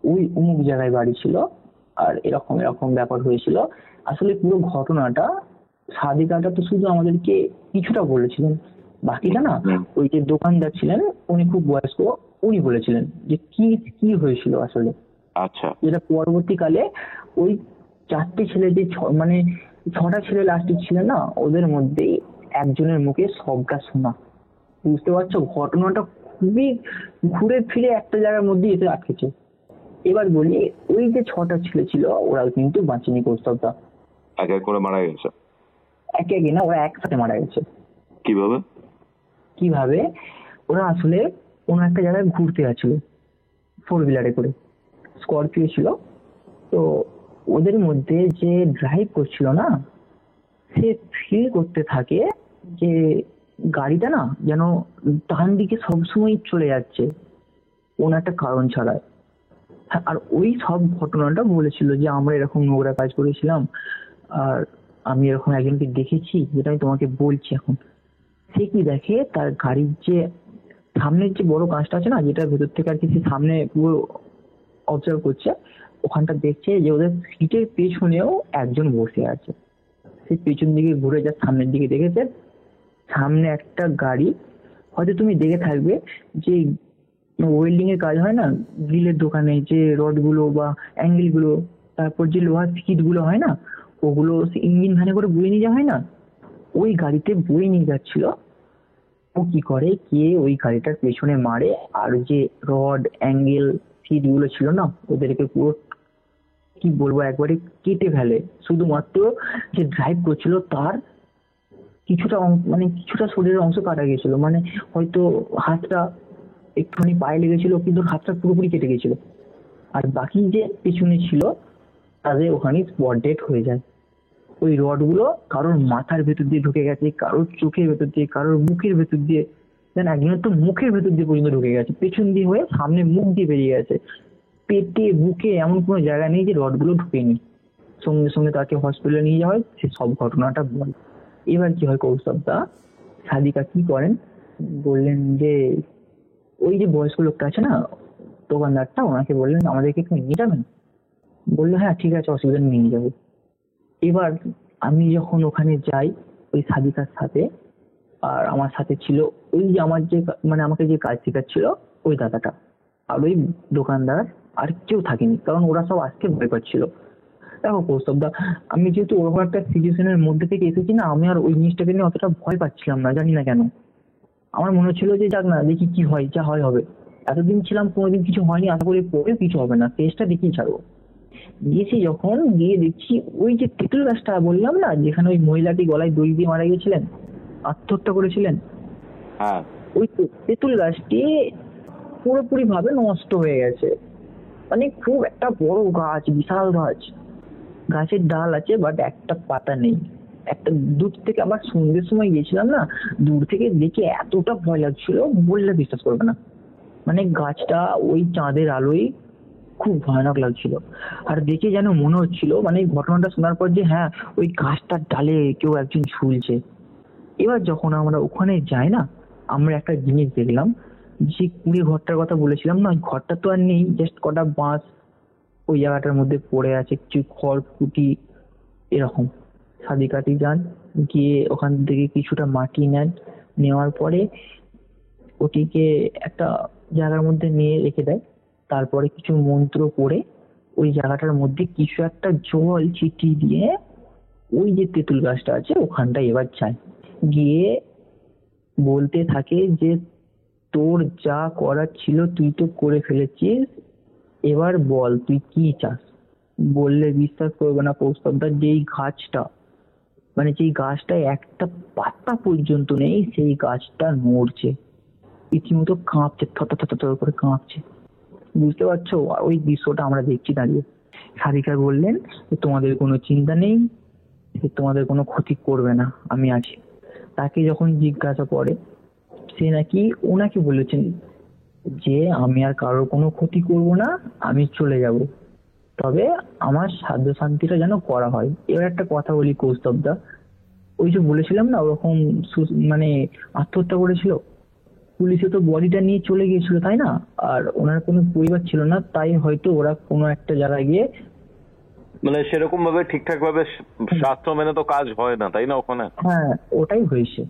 ওই অমুক জায়গায় বাড়ি ছিল আর এরকম এরকম ব্যাপার হয়েছিল। আসলে পুরো ঘটনাটা সাদিকাটা তো শুধু আমাদেরকে কিছুটা বলেছিলেন, বাকিটা না ওই যে দোকানদার ছিলেন উনি খুব বয়স্ক, উনি বলেছিলেন যে কি কি হয়েছিল আসলে। আচ্ছা, যেটা পরবর্তীকালে ওই চারটে ছেলে যে মানে ছটা ছেলে লাস্টে ছিল না, ওদের মধ্যেই একজনের মুখে সবটা শোনা। বুঝতে পারছো, ঘটনাটা খুবই ঘুরে ফিরে একটা জায়গার মধ্যে এসে আটকেছে। এবার বলি, ওই যে ছটা ছেলে ছিল ওরা কিন্তু বাঁচেনি কৌস্তবটা, এক এক করে মারা গেছে। একে একে না, ওরা একসাথে মারা গেছে। কিভাবে? কিভাবে? ওরা আসলে কোনো একটা জায়গায় ঘুরতে যাচ্ছিল 4 হুইলারে করে, স্করপিও ছিল। তো ওদের মধ্যে যে ড্রাইভ করছিল না, সে ফিল করতে থাকে যে গাড়িটা না যেন ডান দিকে সবসময় চলে যাচ্ছে কোন একটা কারণ ছাড়া। আর ওই সব ঘটনাটা বলেছিল যে আমরা এরকম নোংরা কাজ করেছিলাম, আর আমি এরকম একজনকে দেখেছি, যেটা আমি তোমাকে বলছি এখন। সে কি দেখে, তার গাড়ির যে সামনের যে বড় কাঁচটা আছে না, যেটা ভেতর থেকে আর কি সে সামনে পুরো অবজার্ভ করছে, ওখানটা দেখছে যে ওদের সিটের পেছনেও একজন বসে আছে। সে পেছন দিকে ঘুরে যা সামনের দিকে দেখেছে, সামনে একটা গাড়ি, হয়তো তুমি দেখে থাকবে যে ওয়েল্ডিং এর কাজ হয় না গ্রিলের দোকানে, যে রড গুলো বা অ্যাঙ্গেল গুলো, তারপর যে লোহার স্কিড গুলো হয় না, ওগুলো ইঞ্জিন ভ্যানে করে বয়ে নিয়ে যাওয়া হয় না, ওই গাড়িতে বয়ে নিয়ে যাচ্ছিল। ও কি করে, কে ওই গাড়িটার পেছনে মারে, আর যে রড অ্যাঙ্গেল সিট গুলো ছিল না, ওদেরকে পুরো কি বলবো একবারে কেটে ফেলে। শুধুমাত্র যে ড্রাইভ করছিল তার কিছুটা মানে কিছুটা শরীরের অংশ কাটা গেছিল, মানে হয়তো হাতটা একটুখানি পায়ে লেগেছিল, কিন্তু হাতটা পুরোপুরি কেটে গেছিল। আর বাকি যে পেছনে ছিল তাদের ওখানে স্পট ডেড হয়ে যায়। ওই রড গুলো কারোর মাথার ভেতর দিয়ে ঢুকে গেছে, কারোর চোখের ভেতর দিয়ে, কারোর মুখের ভেতর দিয়ে, দেন একজনের তো মুখের ভেতর দিয়ে পর্যন্ত ঢুকে গেছে, পেছন দিয়ে হয়ে সামনে মুখ দিয়ে বেরিয়ে গেছে। পেটে বুকে এমন কোনো জায়গা নেই যে রড গুলো ঢুকেনি। সঙ্গে সঙ্গে তাকে হসপিটালে নিয়ে যাওয়া হয়, সে সব ঘটনাটা বলে। এবার কি হয় কৌস্তবদা, সাদিকা কি করেন বললেন যে ওই যে বয়স্ক লোকটা আছে না দোকানদারটা, ওনাকে বললেন আমাদেরকে একটু নিয়ে যাবেন। বললো হ্যাঁ ঠিক আছে, অসুবিধা নেই, নিয়ে যাবো। এবার আমি যখন ওখানে যাই ওই সাদিকার সাথে, আর আমার সাথে ছিল ওই যে আমার যে মানে আমাকে যে কাজ শেখাচ্ছিল ওই দাদাটা, আর ওই দোকানদার, আর কেউ থাকেনি, কারণ ওরা সব আজকে ভয় পাচ্ছিল। দেখো কৌস্তবদা, আমি যেহেতু ওরকম একটা সিচুয়েশনের মধ্যে থেকে এসেছি না, আমি আর ওই জিনিসটাকে নিয়ে অতটা ভয় পাচ্ছিলাম না, জানি না কেন। আমার মনে হচ্ছিল যে যাক না, দেখি কি হয়, যা হয় হবে। এতদিন ছিলাম কোনোদিন কিছু হয়নি, আশা করি পরেও কিছু হবে না, চেষ্টা দেখিয়ে ছাড়বো। গিয়েছি যখন, গিয়ে দেখছি ওই যে তেঁতুল গাছটা বললাম না, যেখানে ওই মহিলাটি গলায় দড়ি দিয়ে মারা গেছিলেন, আত্মহত্যা করেছিলেন, হ্যাঁ, ওই তেঁতুল গাছটি পুরোপুরি ভাবে নষ্ট হয়ে গেছে। মানে খুব একটা বড় গাছ, বিশাল গাছ, গাছের ডাল আছে বাট একটা পাতা নেই। একটা দূর থেকে, আবার সন্ধ্যের সময় গেছিলাম না, দূর থেকে দেখে এতটা ভয় লাগছিল বললে বিশ্বাস করবে না। মানে গাছটা ওই চাঁদের আলোয় খুব ভয়ানক লাগছিল। আর দেখে যেন মনে হচ্ছিল মানে এই ঘটনাটা শোনার পর যে হ্যাঁ ওই গাছটার ডালে কেউ একজন ঝুলছে। এবার যখন আমরা ওখানে যাই না, আমরা একটা জিনিস দেখলাম, যে কুড়ে ঘরটার কথা বলেছিলাম না, ওই ঘরটা তো আর নেই, জাস্ট কটা বাঁশ ওই জায়গাটার মধ্যে পড়ে আছে, কিছু খড় কুটি এরকম। সাদিকাটি যান, গিয়ে ওখান থেকে কিছুটা মাটি নেন, নেওয়ার পরে ওটিকে একটা জায়গার মধ্যে নিয়ে রেখে দেয়। তারপরে কিছু মন্ত্র পড়ে ওই জায়গাটার মধ্যে কিছু একটা জল ছিটিয়ে দিয়ে ওই যে তেঁতুল গাছটা আছে ওখানটায় এবার যায়, গিয়ে বলতে থাকে যে তোর যা করার ছিল তুই তো করে ফেলেছিস, এবার বল তুই কি চাস। বললে বিশ্বাস করবে না কৌস্তবদা, যেই গাছটা মানে যেই গাছটায় একটা পাতা পর্যন্ত নেই সেই গাছটা নড়ছে, রীতিমতো কাঁপছে, থর করে কাঁপছে। বুঝতে পারছো? ওই দৃশ্যটা আমরা দেখছি দাঁড়িয়ে। সারিকা বললেন তোমাদের কোনো চিন্তা নেই, তোমাদের কোনো ক্ষতি করবে না, আমি আছি। তাকে যখন জিজ্ঞাসা করে, সে নাকি ওনাকে বলেছেন যে আমি আর কারোর কোনো ক্ষতি করব না, আমি চলে যাব, তবে আমার সাধ্য শান্তিটা যেন করা হয়। এবার একটা কথা বলি কৌস্তবদা, ওই যে বলেছিলাম না ওরকম মানে আত্মহত্যা করেছিল, পুলিশে তো বডিটা নিয়ে চলে গিয়েছিল তাই না, আর ওনার কোনো পরিবার ছিল না, তাই হয়তো ওরা কোনো একটা জায়গায় গিয়ে মানে সেরকম ভাবে ঠিকঠাক ভাবে শাস্ত্র মেনে তো কাজ হয় না তাই না ওখানে? হ্যাঁ ওটাই হয়েছে,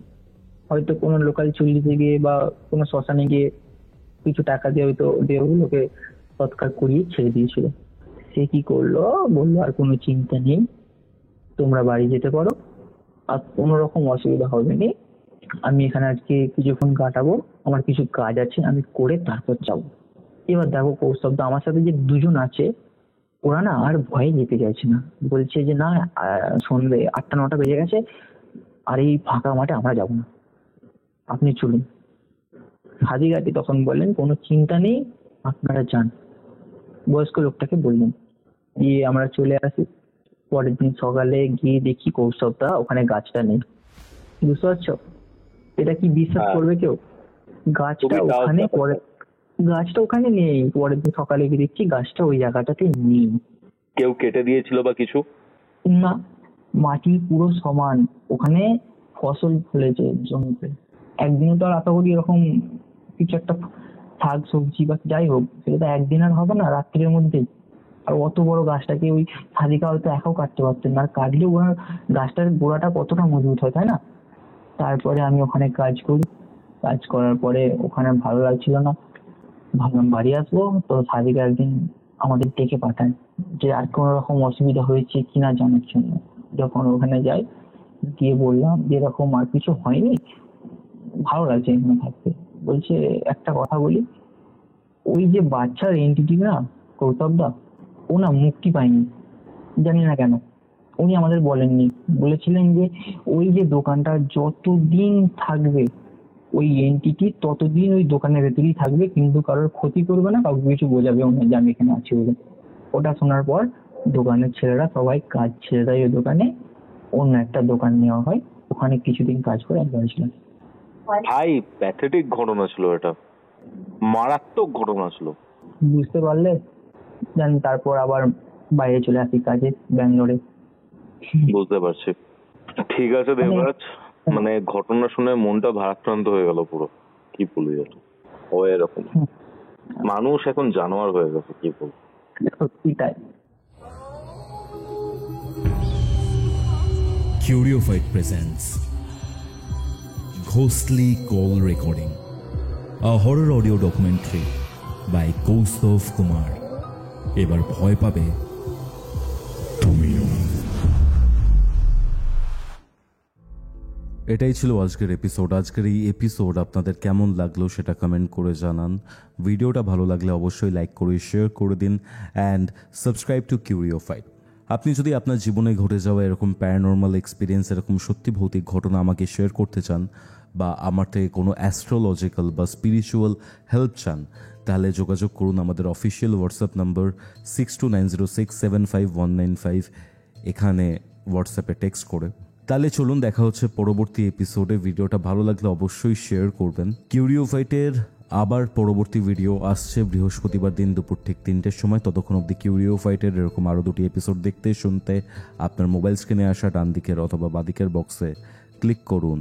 হয়তো কোনো লোকাল চুল্লিতে গিয়ে বা কোনো শ্মশানে গিয়ে কিছু টাকা দিয়ে হয়তো দেহগুলোকে সৎকার করিয়ে ছেড়ে দিয়েছিল। সে কি করলো, বললো আর কোনো চিন্তা নেই, তোমরা বাড়ি যেতে পারো, আর কোনো রকম অসুবিধা হবে না, আমি এখানে আজকে কিছুক্ষণ কাটাবো, আমার কিছু কাজ আছে আমি করে তারপর যাবো। এবার দেখো কৌস্তবদা, আমার সাথে যে দুজন আছে ওরা না আর ভয়ে যেতে চাইছে না, বলছে যে না সন্ধ্যে 8টা 9টা বেজে গেছে, আর এই ফাঁকা মাঠে আমরা যাবো না, আপনি চলুন। হাজিগাটি তখন বললেন কোনো চিন্তা নেই, আপনারা যান। বয়স্ক লোকটাকে বললেন, গিয়ে আমরা চলে আসি। পরের দিন সকালে গিয়ে দেখি কৌস্তবদা ওখানে গাছটা নেই। বুঝতে পারছো? এটা কি বিশ্বাস করবে কেউ? গাছটা ওখানে গাছটা ওখানে নেই। পরের দিন সকালে গিয়ে দেখছি গাছটা ওই জায়গাটাতে নেই। কেউ কেটে দিয়েছিল বা কিছু? না, মাটি পুরো সমান, ওখানে ফসল ফলেছে জমিতে। একদিনে তো আর আশা করি এরকম কিছু একটা শাক সবজি বা যাই হোক সেটা তো একদিন আর হবে না, রাত্রের মধ্যে। আর অত বড় গাছটাকে ওই সাদিকা হয়তো একাও কাটতে পারতেন না, আর কাটলেও ওনার গাছটার গোড়াটা কতটা মজবুত হয় তাই না। তারপরে আমি ওখানে কাজ করি, কাজ করার পরে ওখানে ভালো লাগছিল না, ভাবলাম বাড়ি আসবো। তো সাদিকা একদিন আমাদের ডেকে পাঠায় যে আর কোনো রকম অসুবিধা হয়েছে কিনা জানার জন্য। যখন ওখানে যাই, গিয়ে বললাম যে এরকম আর কিছু হয়নি, ভালো লাগছে এখানে থাকতে। বলছে একটা কথা বলি, ওই যে বাচ্চার এন্টিটি না কৌতবদা, ও না মুক্তি পায়নি, জানি না কেন। উনি আমাদের বলেননি, বলেছিলেন যে ওই যে দোকানটা যতদিন থাকবে ওই এন্টিটি ততদিন ওই দোকানের ভেতরেই থাকবে, কিন্তু কারোর ক্ষতি করবে না, কাউকে কিছু বোঝাবেও না যে আমি এখানে আছি বলে। ওটা শোনার পর দোকানের ছেলেরা সবাই কাজ ছেড়ে দেয়, ওই দোকানে অন্য একটা দোকান নেওয়া হয়, ওখানে কিছুদিন কাজ করে একবার ছিলাম। ভাই প্যাথেটিক ঘটনা ছিল এটা, মারাত্মক ঘটনা ছিল। বুঝতে পারলে? জানি তারপর আবার বাইরে চলে আসি কাজে, ব্যাঙ্গালোরে। বুঝতে পারছি। ঠিক আছে দেবরাজ, মানে ঘটনা শুনে মনটা ভারাক্রান্ত হয়ে গেল পুরো। কি বলি এটা, ও এরকম মানুষ এখন জানোয়ার হয়ে গেছে, কি বল। সত্যি তাই। Curiophyte presents Ghostly Call Recording, a horror audio documentary by Kaustav Kumar. এবার ভয় পাবে তুমিও। এটাই ছিল আজকের এপিসোড। আজকের এই এপিসোড আপনাদের কেমন লাগলো সেটা কমেন্ট করে জানান। ভিডিওটা ভালো লাগলে অবশ্যই লাইক করে শেয়ার করে দিন অ্যান্ড সাবস্ক্রাইব টু কিউরিওফাইট। আপনি যদি আপনার জীবনে ঘটে যাওয়া এরকম প্যারানর্মাল এক্সপিরিয়েন্স, এরকম সত্যি ভৌতিক ঘটনা আমাকে শেয়ার করতে চান, বা আমার থেকে কোনো অ্যাস্ট্রোলজিক্যাল বা স্পিরিচুয়াল হেল্প চান, তাহলে যোগাযোগ করুন আমাদের অফিসিয়াল হোয়াটসঅ্যাপ নম্বর 6290675195, এখানে হোয়াটসঅ্যাপে টেক্সট করে। তাহলে চলুন দেখা হচ্ছে পরবর্তী এপিসোডে। ভিডিওটা ভালো লাগলে অবশ্যই শেয়ার করবেন। কিউরিওফাইটের আবার পরবর্তী ভিডিও আসছে বৃহস্পতিবার দিন দুপুর ঠিক 3টের সময়। ততক্ষণ অবধি কিউরিও ফাইটের এরকম আরও 2টি এপিসোড দেখতে শুনতে আপনার মোবাইল স্ক্রিনে আসা ডান দিকের অথবা বাদিকের বক্সে ক্লিক করুন।